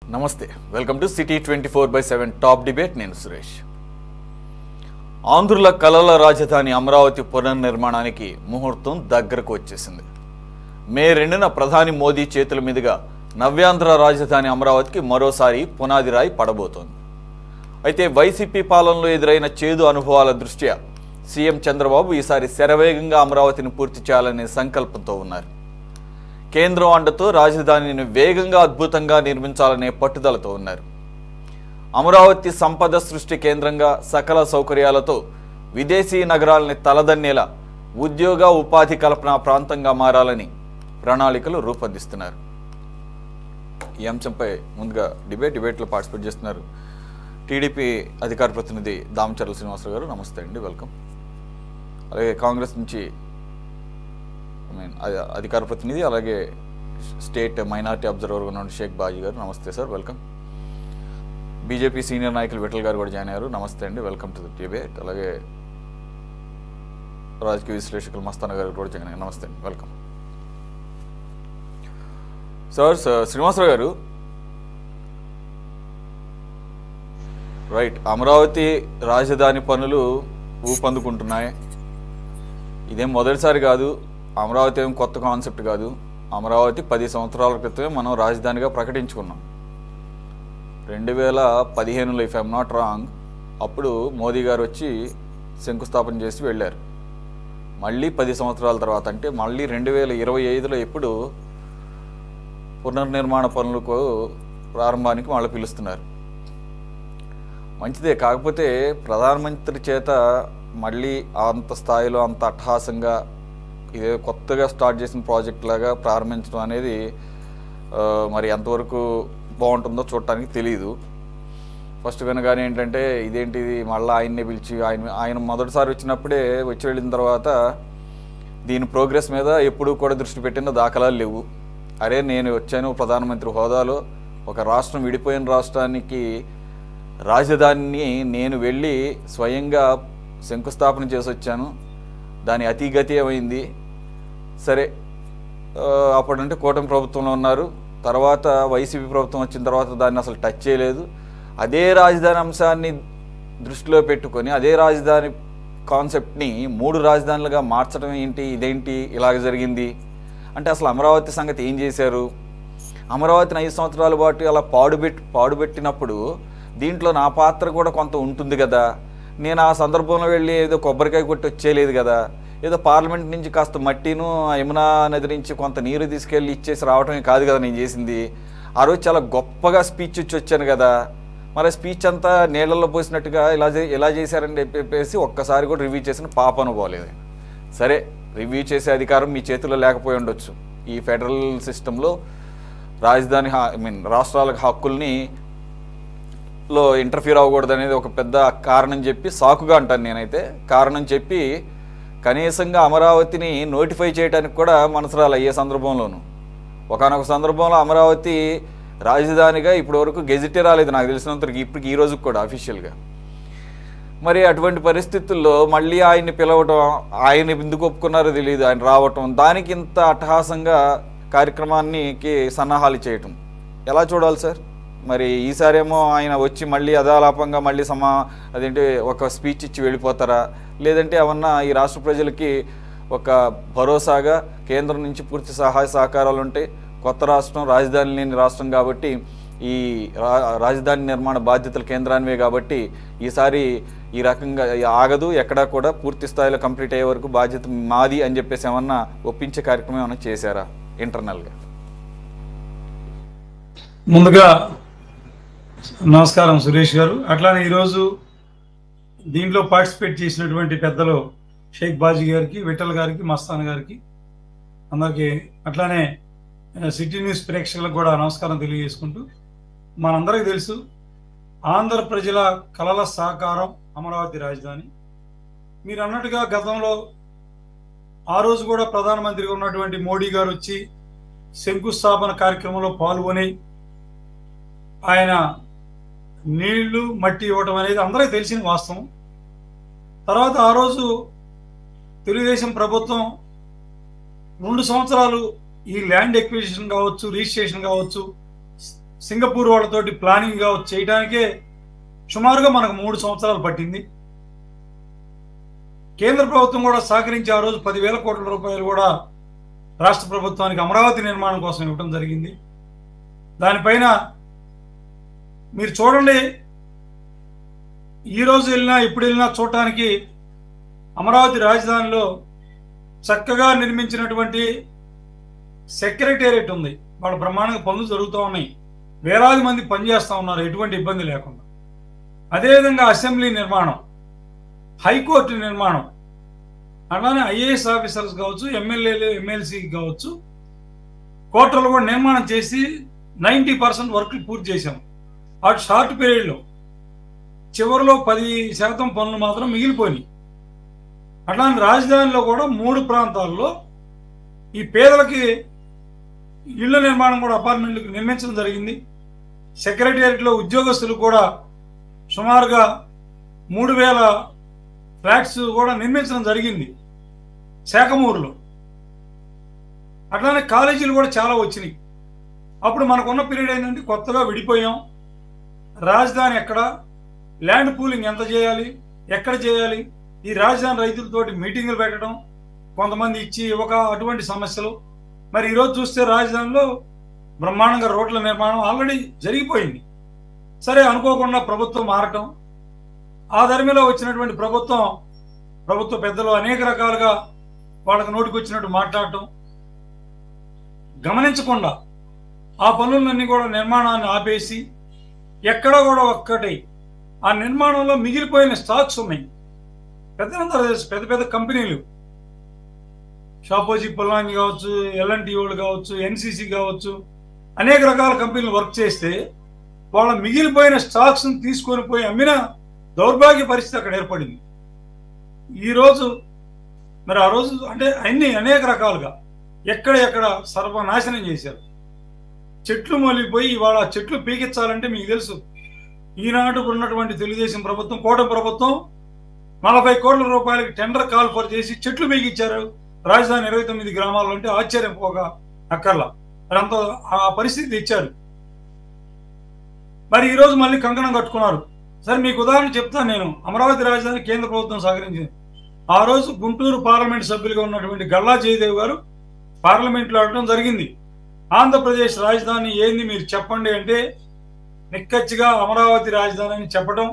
నమస్తే welcome to city 24/7 top debate. నేను సురేష్. ఆంధ్రుల కలల రాజధాని అమరావతి పునర్నిర్మాణానికి ముహూర్తం దగ్గరకు వచ్చేసింది. మే 2న ప్రధాని మోదీ చేతుల మీదుగా నవ్యాంధ్ర రాజధాని అమరావతికి మరోసారి పునాది రాయి పడబోతోంది. అయితే వైసీపీ పాలనలో ఎదురైన చేదు అనుభవాల దృష్ట్యా సీఎం చంద్రబాబు ఈసారి శరవేగంగా అమరావతిని పూర్తి చేయాలనే సంకల్పంతో ఉన్నారు. కేంద్రం అండతో రాజధానిని వేగంగా అద్భుతంగా నిర్మించాలనే పట్టుదలతో ఉన్నారు. అమరావతి సంపద సృష్టి కేంద్రంగా సకల సౌకర్యాలతో విదేశీ నగరాలని తలదన్నేలా ఉద్యోగ ఉపాధి కల్పన ప్రాంతంగా మారాలని ప్రణాళికలు రూపొందిస్తున్నారు. ఈ అంశంపై ముందుగా డిబేట్లో పార్టిసిపేట్ చేస్తున్నారు టీడీపీ అధికార ప్రతినిధి దామచర్ల శ్రీనివాసరావు గారు. నమస్తే అండి, వెల్కమ్. అలాగే కాంగ్రెస్ నుంచి అధికార ప్రతినిధి అలాగే స్టేట్ మైనారిటీ అబ్జర్వర్గా ఉన్న షేక్ బాజీ గారు. నమస్తే సార్, వెల్కమ్. బీజేపీ సీనియర్ నాయకులు విఠల్ గారు కూడా జాయిన్ అయ్యారు. నమస్తే అండి, వెల్కమ్ టు ది డిబేట్. అలాగే రాజకీయ విశ్లేషకులు మస్తాన్ గారు కూడా జాయిన్ అయ్యారు. నమస్తే అండి, వెల్కమ్. సార్ శ్రీనివాసరావు గారు, రైట్, అమరావతి రాజధాని పనులు ఊపందుకుంటున్నాయి. ఇదేం మొదటిసారి కాదు, అమరావతి ఏం కొత్త కాన్సెప్ట్ కాదు. అమరావతి 10 సంవత్సరాల క్రితమే మనం రాజధానిగా ప్రకటించుకున్నాం. 2015లో ఇఫ్ ఐఎమ్ నాట్ రాంగ్, అప్పుడు మోదీ గారు వచ్చి శంకుస్థాపన చేసి వెళ్ళారు. మళ్ళీ 10 సంవత్సరాల తర్వాత అంటే మళ్ళీ 2025లో ఎప్పుడు పునర్నిర్మాణ పనులకు ప్రారంభానికి మళ్ళీ పిలుస్తున్నారు. మంచిదే, కాకపోతే ప్రధానమంత్రి చేత మళ్ళీ అంత స్థాయిలో అంత అట్టహాసంగా ఇదే కొత్తగా స్టార్ట్ చేసిన ప్రాజెక్ట్ లాగా ప్రారంభించడం అనేది మరి ఎంతవరకు బాగుంటుందో చూడటానికి తెలియదు. ఫస్ట్ వినగానే ఏంటంటే ఇదేంటిది మళ్ళీ ఆయన్నే పిలిచి ఆయన మొదటిసారి వచ్చినప్పుడే వచ్చి వెళ్ళిన తర్వాత దీని ప్రోగ్రెస్ మీద ఎప్పుడూ కూడా దృష్టి పెట్టిన దాఖలాలు లేవు. అరే నేను వచ్చాను ప్రధానమంత్రి హోదాలో, ఒక రాష్ట్రం విడిపోయిన రాష్ట్రానికి రాజధానిని నేను వెళ్ళి స్వయంగా శంకుస్థాపన చేసి వచ్చాను, దాని అతిగతి ఏమైంది. సరే, అప్పుడంటే కూటమి ప్రభుత్వంలో ఉన్నారు, తర్వాత వైసీపీ ప్రభుత్వం వచ్చిన తర్వాత దాన్ని అసలు టచ్ చేయలేదు. అదే రాజధాని అంశాన్ని దృష్టిలో పెట్టుకొని అదే రాజధాని కాన్సెప్ట్ని 3 రాజధానులుగా మార్చడం ఏంటి, ఇదేంటి ఇలాగ జరిగింది అంటే అసలు అమరావతి సంగతి ఏం చేశారు? అమరావతిని 5 సంవత్సరాల పాటు అలా పాడుబెట్టినప్పుడు దీంట్లో నా పాత్ర కూడా కొంత ఉంటుంది కదా. నేను ఆ సందర్భంలో వెళ్ళి ఏదో కొబ్బరికాయ కొట్టి వచ్చేయలేదు కదా, ఏదో పార్లమెంట్ నుంచి కాస్త మట్టిను యమునా నది నుంచి కొంత నీరు తీసుకెళ్ళి ఇచ్చేసి రావటమే కాదు కదా నేను చేసింది. ఆ రోజు చాలా గొప్పగా స్పీచ్ ఇచ్చి వచ్చాను కదా, మరి స్పీచ్ అంతా నీళ్ళల్లో పోసినట్టుగా ఇలా చేశారని చెప్పేసి ఒక్కసారి కూడా రివ్యూ చేసిన పాప అనుకోలేదు. సరే, రివ్యూ చేసే అధికారం మీ చేతిలో లేకపోయి ఉండొచ్చు. ఈ ఫెడరల్ సిస్టంలో రాజధాని రాష్ట్రాల హక్కుల్ని లో ఇంటర్ఫీర్ అవ్వకూడదు అనేది ఒక పెద్ద కారణం చెప్పి, సాకుగా అంటాను నేనైతే, కారణం చెప్పి కనీసంగా అమరావతిని నోటిఫై చేయడానికి కూడా మనసు రాలే ఏ సందర్భంలోనూ. ఒకనొక సందర్భంలో అమరావతి రాజధానిగా ఇప్పటి వరకు గెజిటే రాలేదు నాకు తెలిసినంతవరకు, ఇప్పటికి ఈ రోజుకి కూడా అఫీషియల్గా. మరి అటువంటి పరిస్థితుల్లో మళ్ళీ ఆయన్ని పిలవటం, ఆయన ఎందుకు ఒప్పుకున్నారో తెలియదు, ఆయన రావటం, దానికి ఇంత అట్టహాసంగా కార్యక్రమానికి సన్నాహాలు చేయటం ఎలా చూడాలి సార్? మరి ఈసారేమో ఆయన వచ్చి మళ్ళీ అదాలాపంగా మళ్ళీ అదేంటి ఒక స్పీచ్ ఇచ్చి వెళ్ళిపోతారా, లేదంటే ఏమన్నా ఈ రాష్ట్ర ప్రజలకి ఒక భరోసాగా కేంద్రం నుంచి పూర్తి సహాయ సహకారాలు ఉంటాయి, కొత్త రాష్ట్రం రాజధాని లేని రాష్ట్రం కాబట్టి ఈ రాజధాని నిర్మాణ బాధ్యతలు కేంద్రానివే కాబట్టి ఈసారి ఈ రకంగా ఆగదు, ఎక్కడా కూడా పూర్తి స్థాయిలో కంప్లీట్ అయ్యే వరకు బాధ్యత మాది అని చెప్పేసి ఏమన్నా ఒప్పించే కార్యక్రమం ఏమన్నా చేశారా ఇంటర్నల్గా? ముందుగా నమస్కారం సురేష్ గారు. అట్లానే ఈరోజు దీంట్లో పార్టిసిపేట్ చేసినటువంటి పెద్దలు షేక్ బాజీ గారికి, విఠల్ గారికి, మస్తాన్ గారికి, అందరికీ, అట్లానే సిటీ న్యూస్ ప్రేక్షకులకు కూడా నమస్కారం తెలియజేసుకుంటూ, మనందరికీ తెలుసు ఆంధ్ర ప్రజల కలల సాకారం అమరావతి రాజధాని. మీరు అన్నట్టుగా గతంలో ఆ రోజు కూడా ప్రధానమంత్రిగా ఉన్నటువంటి మోడీ గారు వచ్చి శంకుస్థాపన కార్యక్రమంలో పాల్గొని ఆయన నీళ్లు మట్టి ఇవ్వటం అనేది అందరికీ తెలిసిన వాస్తవం. తర్వాత ఆ రోజు తెలుగుదేశం ప్రభుత్వం 2 సంవత్సరాలు ఈ ల్యాండ్ ఎక్విజిషన్ కావచ్చు, రిజిస్ట్రేషన్ కావచ్చు, సింగపూర్ వాళ్ళతోటి ప్లానింగ్ చేయడానికే సుమారుగా మనకు 3 సంవత్సరాలు పట్టింది. కేంద్ర ప్రభుత్వం కూడా సహకరించి ఆ రోజు 10,000 కోట్ల రూపాయలు కూడా రాష్ట్ర ప్రభుత్వానికి అమరావతి నిర్మాణం కోసం ఇవ్వడం జరిగింది. దానిపైన మీరు చూడండి, ఈ రోజు వెళ్ళినా ఎప్పుడు వెళ్ళినా చూడటానికి అమరావతి రాజధానిలో చక్కగా నిర్మించినటువంటి సెక్రటేరియట్ ఉంది. వాళ్ళ బ్రహ్మాండంగా పనులు జరుగుతూ ఉన్నాయి. వేలాది మంది పనిచేస్తూ ఉన్నారు ఎటువంటి ఇబ్బంది లేకుండా. అదేవిధంగా అసెంబ్లీ నిర్మాణం, హైకోర్టు నిర్మాణం, అలానే ఐఏఎస్ ఆఫీసర్స్ కావచ్చు, ఎమ్మెల్యేలు ఎమ్మెల్సీ కావచ్చు, కోర్టులు కూడా నిర్మాణం చేసి 90% వర్క్లు పూర్తి చేశాం. ఆ షార్ట్ పీరియడ్లో చివరిలో 10% పనులు మాత్రం మిగిలిపోయినాయి. అట్లాంటి రాజధానిలో కూడా 3 ప్రాంతాల్లో ఈ పేదలకి ఇళ్ల నిర్మాణం కూడా అపార్ట్మెంట్లకు నిర్మించడం జరిగింది. సెక్రటేరియట్లో ఉద్యోగస్తులు కూడా సుమారుగా 3,000 ఫ్లాట్స్ కూడా నిర్మించడం జరిగింది శాఖమూరులో. అట్లానే కాలేజీలు కూడా చాలా వచ్చినాయి. అప్పుడు మనకున్న పీరియడ్ ఏంటంటే కొత్తగా విడిపోయాం. రాజధాని ఎక్కడ, ల్యాండ్ పూలింగ్ ఎంత చేయాలి, ఎక్కడ చేయాలి, ఈ రాజధాని రైతులతోటి మీటింగులు పెట్టడం, కొంతమంది ఇచ్చి ఇవ్వక అటువంటి సమస్యలు. మరి ఈరోజు చూస్తే రాజధానిలో బ్రహ్మాండంగా రోడ్ల నిర్మాణం ఆల్రెడీ జరిగిపోయింది. సరే, అనుకోకుండా ప్రభుత్వం మారటం, ఆ ధర్మిలో వచ్చినటువంటి ప్రభుత్వ పెద్దలు అనేక రకాలుగా వాళ్ళకి నోటికి వచ్చినట్టు మాట్లాడటం, గమనించకుండా ఆ పనులన్నీ కూడా నిర్మాణాన్ని ఆపేసి ఎక్కడా కూడా ఒక్కటి ఆ నిర్మాణంలో మిగిలిపోయిన స్టాక్స్ ఉన్నాయి. పెద్ద పెద్ద కంపెనీలు, షాపోజీ పొల్లాంగి కావచ్చు, ఎల్ఎన్టీ వాళ్ళు కావచ్చు, ఎన్సీసీ కావచ్చు, అనేక రకాల కంపెనీలు వర్క్ చేస్తే వాళ్ళ మిగిలిపోయిన స్టాక్స్ని తీసుకొని పోయి అమ్మిన దౌర్భాగ్య పరిస్థితి అక్కడ ఏర్పడింది. ఈరోజు మరి ఆ రోజు అంటే అనేక రకాలుగా ఎక్కడ సర్వనాశనం చేశారు. చెట్లు మొలిపోయి ఇవాళ చెట్లు పీకించాలంటే మీకు తెలుసు, ఈనాడు ఉన్నటువంటి తెలుగుదేశం ప్రభుత్వం, కూటమి ప్రభుత్వం 40 కోట్ల రూపాయలకి టెండర్ కాల్ ఫర్ చేసి చెట్లు పీకిచ్చారు రాజధాని 29 గ్రామాల్లో. అంటే ఆశ్చర్యం పోక అక్కర్లా, అంత ఆ పరిస్థితి ఇచ్చారు. మరి ఈరోజు మళ్ళీ కంకణం కట్టుకున్నారు. సరే, మీకు ఉదాహరణ చెప్తాను నేను. అమరావతి రాజధాని కేంద్ర ప్రభుత్వం సహకరించింది. ఆ రోజు గుంటూరు పార్లమెంట్ సభ్యులుగా ఉన్నటువంటి గల్లా జయదేవ్ గారు పార్లమెంట్లో అడగడం జరిగింది, ఆంధ్రప్రదేశ్ రాజధాని ఏంది మీరు చెప్పండి అంటే, నిక్కచ్చిగా అమరావతి రాజధాని అని చెప్పడం,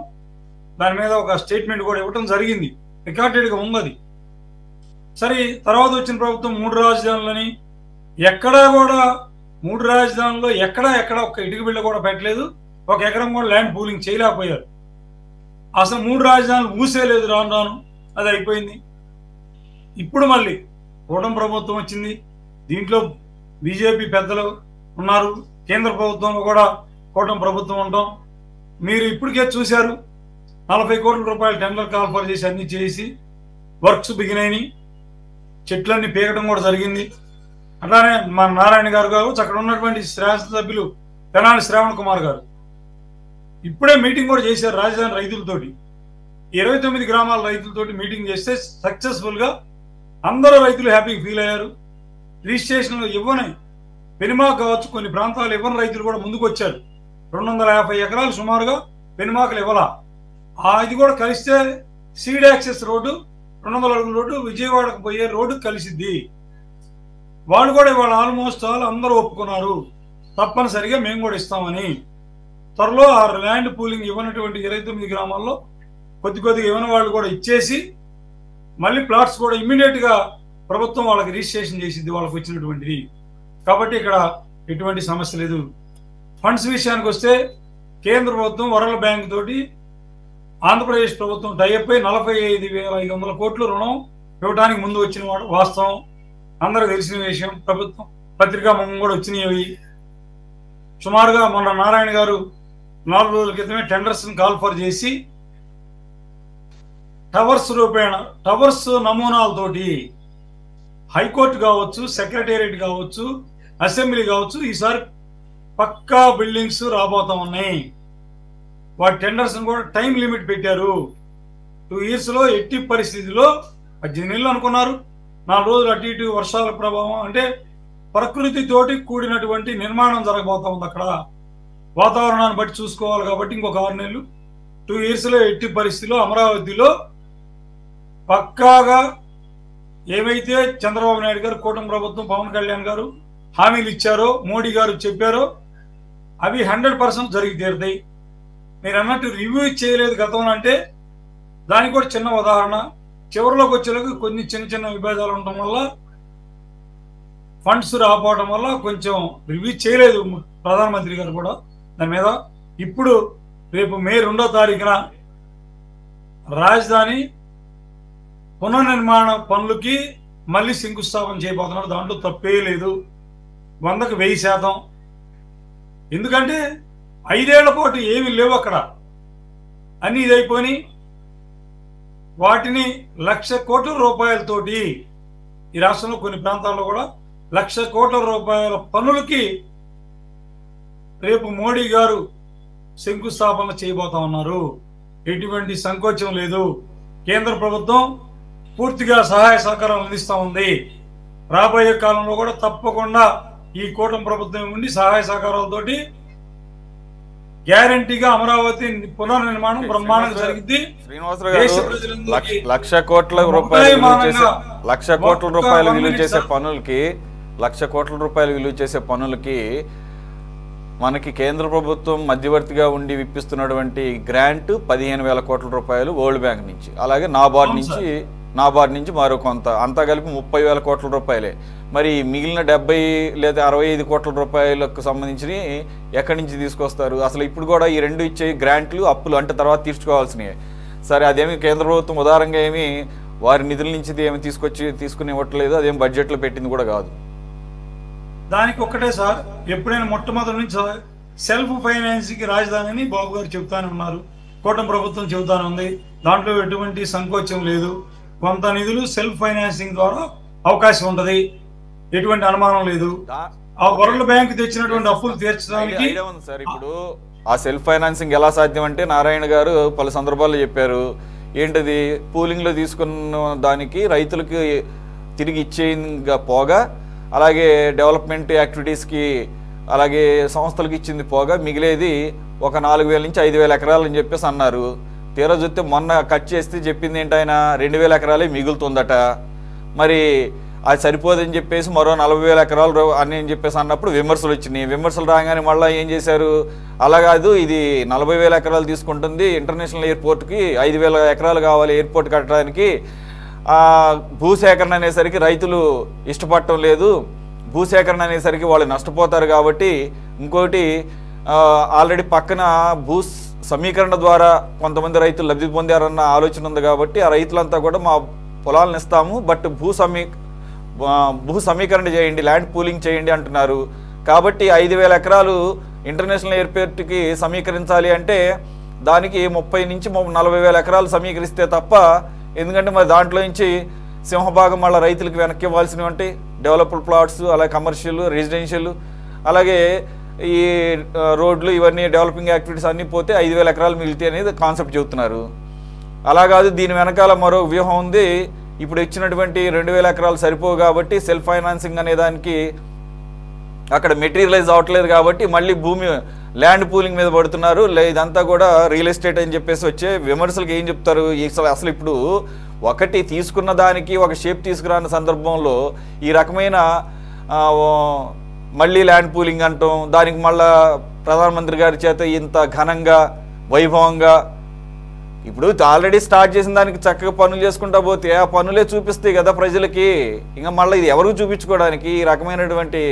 దాని మీద ఒక స్టేట్మెంట్ కూడా ఇవ్వడం జరిగింది. రికార్డెడ్గా ఉన్నది. సరే, తర్వాత వచ్చిన ప్రభుత్వం 3 రాజధానులని, ఎక్కడా కూడా 3 రాజధానుల్లో ఎక్కడ ఒక ఇటుక బిళ్ళ కూడా పెట్టలేదు. 1 ఎకరం కూడా ల్యాండ్ పూలింగ్ చేయలేకపోయారు. అసలు 3 రాజధానులు మూసేయలేదు. రాను అది అయిపోయింది. ఇప్పుడు మళ్ళీ కూటమి ప్రభుత్వం వచ్చింది. దీంట్లో బీజేపీ పెద్దలు ఉన్నారు, కేంద్ర ప్రభుత్వంలో కూడా కూటమి ప్రభుత్వం ఉంటాం. మీరు ఇప్పటికే చూశారు, 40 కోట్ల రూపాయలు టెండర్ కాల్ఫర్ చేసి అన్ని చేసి వర్క్స్ బిగినాయి. చెట్లన్నీ పీకడం కూడా జరిగింది. అట్లానే మన నారాయణ గారు కావచ్చు, అక్కడ ఉన్నటువంటి శాసనసభ్యులు తెనాలి శ్రావణ్ కుమార్ గారు ఇప్పుడే మీటింగ్ కూడా చేశారు రాజధాని రైతులతోటి. 29 గ్రామాల రైతులతోటి మీటింగ్ చేస్తే సక్సెస్ఫుల్గా అందరూ రైతులు హ్యాపీగా ఫీల్ అయ్యారు. రిజిస్ట్రేషన్లు ఇవ్వని పెనుమాక కావచ్చు, కొన్ని ప్రాంతాలు ఇవ్వని రైతులు కూడా ముందుకు వచ్చారు. 250 ఎకరాలు సుమారుగా పెనుమాకలు ఇవ్వాలా. ఇది కూడా కలిస్తే సీడ్ యాక్సెస్ రోడ్డు, 200 అడుగుల రోడ్డు, విజయవాడకు పోయే రోడ్డు కలిసిద్ది. వాళ్ళు కూడా ఇవాళ ఆల్మోస్ట్ అందరూ ఒప్పుకున్నారు, తప్పనిసరిగా మేము కూడా ఇస్తామని. త్వరలో ఆ ల్యాండ్ పూలింగ్ ఇవ్వనటువంటి 29 గ్రామాల్లో కొద్దిగా ఇవ్వని వాళ్ళు కూడా ఇచ్చేసి మళ్ళీ ప్లాట్స్ కూడా ఇమ్మీడియట్గా ప్రభుత్వం వాళ్ళకి రిజిస్ట్రేషన్ చేసింది, వాళ్ళకి వచ్చినటువంటిది. కాబట్టి ఇక్కడ ఎటువంటి సమస్య లేదు. ఫండ్స్ విషయానికి వస్తే కేంద్ర ప్రభుత్వం వరల్డ్ బ్యాంక్ తోటి ఆంధ్రప్రదేశ్ ప్రభుత్వం టైఅప్ అయి 45,500 కోట్లు రుణం ఇవ్వడానికి ముందు వచ్చిన వాస్తవం, అందరూ తెలిసిన విషయం. ప్రభుత్వం పత్రికా ముఖం కూడా వచ్చినవి. సుమారుగా మొన్న నారాయణ గారు 4 రోజుల క్రితమే టెండర్స్ కాల్ ఫర్ చేసి టవర్స్ నమూనాలతోటి హైకోర్టు కావచ్చు, సెక్రటేరియట్ కావచ్చు, అసెంబ్లీ కావచ్చు, ఈసారి పక్కా బిల్డింగ్స్ రాబోతా ఉన్నాయి. వాటి టెండర్స్ కూడా టైం లిమిట్ పెట్టారు. 2 ఇయర్స్లో ఎట్టి పరిస్థితిలో 18 నెలలు అనుకున్నారు. 4 రోజులు అటు ఇటు వర్షాల ప్రభావం అంటే ప్రకృతితోటి కూడినటువంటి నిర్మాణం జరగబోతా ఉంది అక్కడ. వాతావరణాన్ని బట్టి చూసుకోవాలి కాబట్టి ఇంకొక 6 నెలలు 2 ఇయర్స్లో ఎట్టి పరిస్థితిలో అమరావతిలో పక్కాగా ఏమైతే చంద్రబాబు నాయుడు గారు, కూటమి ప్రభుత్వం, పవన్ కళ్యాణ్ గారు హామీలు ఇచ్చారో, మోడీ గారు చెప్పారో అవి 100% జరిగి తీరుతాయి. మీరు అన్నట్టు రివ్యూ చేయలేదు గతంలో అంటే దానికి కూడా చిన్న ఉదాహరణ. చివరిలోకి వచ్చేలోకి కొన్ని చిన్న చిన్న విభేదాలు ఉండటం వల్ల, ఫండ్స్ రాకపోవడం వల్ల కొంచెం రివ్యూ చేయలేదు ప్రధానమంత్రి గారు కూడా దాని మీద. ఇప్పుడు రేపు మే 2వ తారీఖున రాజధాని పునర్నిర్మాణ పనులకి మళ్ళీ శంకుస్థాపన చేయబోతున్నారు. దాంట్లో తప్పే లేదు, 100కి 1000%. ఎందుకంటే 5 ఏళ్ల పాటు ఏమీ లేవు అక్కడ, అన్ని ఇదైపోయి వాటిని 1,00,000 కోట్ల రూపాయలతోటి ఈ రాష్ట్రంలో కొన్ని ప్రాంతాల్లో కూడా 1,00,000 కోట్ల రూపాయల పనులకి రేపు మోడీ గారు శంకుస్థాపన చేయబోతా ఉన్నారు. ఎటువంటి సంకోచం లేదు. కేంద్ర ప్రభుత్వం పూర్తిగా సహాయ సహకారాలు అందిస్తూ ఉంది. రాబోయే కాలంలో కూడా తప్పకుండా ఈ కూటమి ప్రభుత్వం ఉండి సహాయ సహకారాలతోటి గ్యారంటీగా అమరావతి పునర్నిర్మాణం బ్రహ్మాండంగా జరిగింది. శ్రీనివాసరావు గారు, 1,00,000 కోట్ల రూపాయలు విలువ చేసే పనులకి 1,00,000 కోట్ల రూపాయలు విలువ చేసే పనులకి మనకి కేంద్ర ప్రభుత్వం మధ్యవర్తిగా ఉండి విప్పిస్తున్నటువంటి గ్రాంట్ 15,000 కోట్ల రూపాయలు వరల్డ్ బ్యాంక్ నుంచి, అలాగే నాబార్డ్ నుంచి మరో కొంత, అంతా కలిపి 30,000 కోట్ల రూపాయలే. మరి మిగిలిన 70 లేదా 65 కోట్ల రూపాయలకు సంబంధించి ఎక్కడి నుంచి తీసుకొస్తారు? అసలు ఇప్పుడు కూడా ఈ రెండు ఇచ్చే గ్రాంట్లు అప్పులు అంటే తర్వాత తీర్చుకోవాల్సినవి. సరే, అదేమి కేంద్ర ప్రభుత్వం ఉదారంగా ఏమి వారి నిధుల నుంచి ఏమి తీసుకుని ఇవ్వట్లేదు, అదేం బడ్జెట్లో పెట్టింది కూడా కాదు. దానికి ఒక్కటే సార్, ఎప్పుడైనా మొట్టమొదటి నుంచి సెల్ఫ్ ఫైనాన్సింగ్ రాజధానిని బాబు గారు చెబుతానే ఉన్నారు, కూటమి ప్రభుత్వం చెబుతానే ఉంది. దాంట్లో ఎటువంటి సంకోచం లేదు. కొంత నిధులు సెల్ఫ్ ఫైనాన్సింగ్ ద్వారా అవకాశం ఉంటది, ఎటువంటి అనుమానం లేదు. ఆ వరల్డ్ బ్యాంక్ తెచ్చినటువంటి అప్పులు తీర్చడానికి సార్ ఇప్పుడు ఆ సెల్ఫ్ ఫైనాన్సింగ్ ఎలా సాధ్యం అంటే నారాయణ గారు పలు సందర్భాల్లో చెప్పారు. ఏంటది, పూలింగ్లో తీసుకున్న దానికి రైతులకి తిరిగి ఇచ్చేగా పోగా, అలాగే డెవలప్మెంట్ యాక్టివిటీస్కి అలాగే సంస్థలకు ఇచ్చింది పోగా మిగిలేది ఒక 4,000 నుంచి 5,000 ఎకరాలు అని చెప్పేసి అన్నారు. తీరా చూస్తే మొన్న కట్ చేస్తే చెప్పింది ఏంటి, ఆయన 2,000 ఎకరాలే మిగులుతుందట. మరి అది సరిపోదని చెప్పేసి మరో 40,000 ఎకరాలు అని చెప్పేసి అన్నప్పుడు విమర్శలు వచ్చినాయి. విమర్శలు రాగానే మళ్ళీ ఏం చేశారు, అలా కాదు ఇది 40,000 ఎకరాలు తీసుకుంటుంది, ఇంటర్నేషనల్ ఎయిర్పోర్ట్కి 5,000 ఎకరాలు కావాలి ఎయిర్పోర్ట్ కట్టడానికి. భూసేకరణ అనేసరికి రైతులు ఇష్టపడటం లేదు, భూసేకరణ అనేసరికి వాళ్ళు నష్టపోతారు కాబట్టి ఇంకోటి ఆల్రెడీ పక్కన సమీకరణ ద్వారా కొంతమంది రైతులు లబ్ధి పొందారన్న ఆలోచన ఉంది కాబట్టి ఆ రైతులంతా కూడా మా పొలాలను ఇస్తాము, బట్ భూ సమీకరణ చేయండి, ల్యాండ్ పూలింగ్ చేయండి అంటున్నారు. కాబట్టి 5,000 ఎకరాలు ఇంటర్నేషనల్ ఎయిర్పోర్ట్కి సమీకరించాలి అంటే దానికి 30 నుంచి 40,000 ఎకరాలు సమీకరిస్తే తప్ప, ఎందుకంటే మరి దాంట్లో నుంచి సింహభాగం మళ్ళీ రైతులకు వెనక్కి ఇవ్వాల్సినవి అంటే డెవలప్డ్ ప్లాట్స్, అలాగే కమర్షియల్, రెసిడెన్షియల్, అలాగే ఈ రోడ్లు, ఇవన్నీ డెవలపింగ్ యాక్టివిటీస్ అన్నీ పోతే 5,000 ఎకరాలు మిగిలితే అనేది కాన్సెప్ట్ చెబుతున్నారు. అలా కాదు, దీని వెనకాల మరో వ్యూహం ఉంది. ఇప్పుడు ఇచ్చినటువంటి 2,000 ఎకరాలు సరిపోవు కాబట్టి సెల్ఫ్ ఫైనాన్సింగ్ అనే దానికి అక్కడ మెటీరియలైజ్ అవ్వట్లేదు కాబట్టి మళ్ళీ ల్యాండ్ పూలింగ్ మీద పడుతున్నారు. ఇదంతా కూడా రియల్ ఎస్టేట్ అని చెప్పేసి వచ్చే విమర్శలకు ఏం చెప్తారు? అసలు ఇప్పుడు ఒకటి తీసుకున్న దానికి ఒక షేప్ తీసుకురాని సందర్భంలో ఈ రకమైన మళ్ళీ ల్యాండ్ పూలింగ్ అంటాం, దానికి మళ్ళా ప్రధానమంత్రి గారి చేత ఇంత ఘనంగా వైభవంగా ఇప్పుడు ఆల్రెడీ స్టార్ట్ చేసిన దానికి చక్కగా పనులు చేసుకుంటా పోతే ఆ పనులే చూపిస్తాయి కదా ప్రజలకి. ఇంకా మళ్ళీ ఇది ఎవరికి చూపించుకోవడానికి ఈ రకమైనటువంటి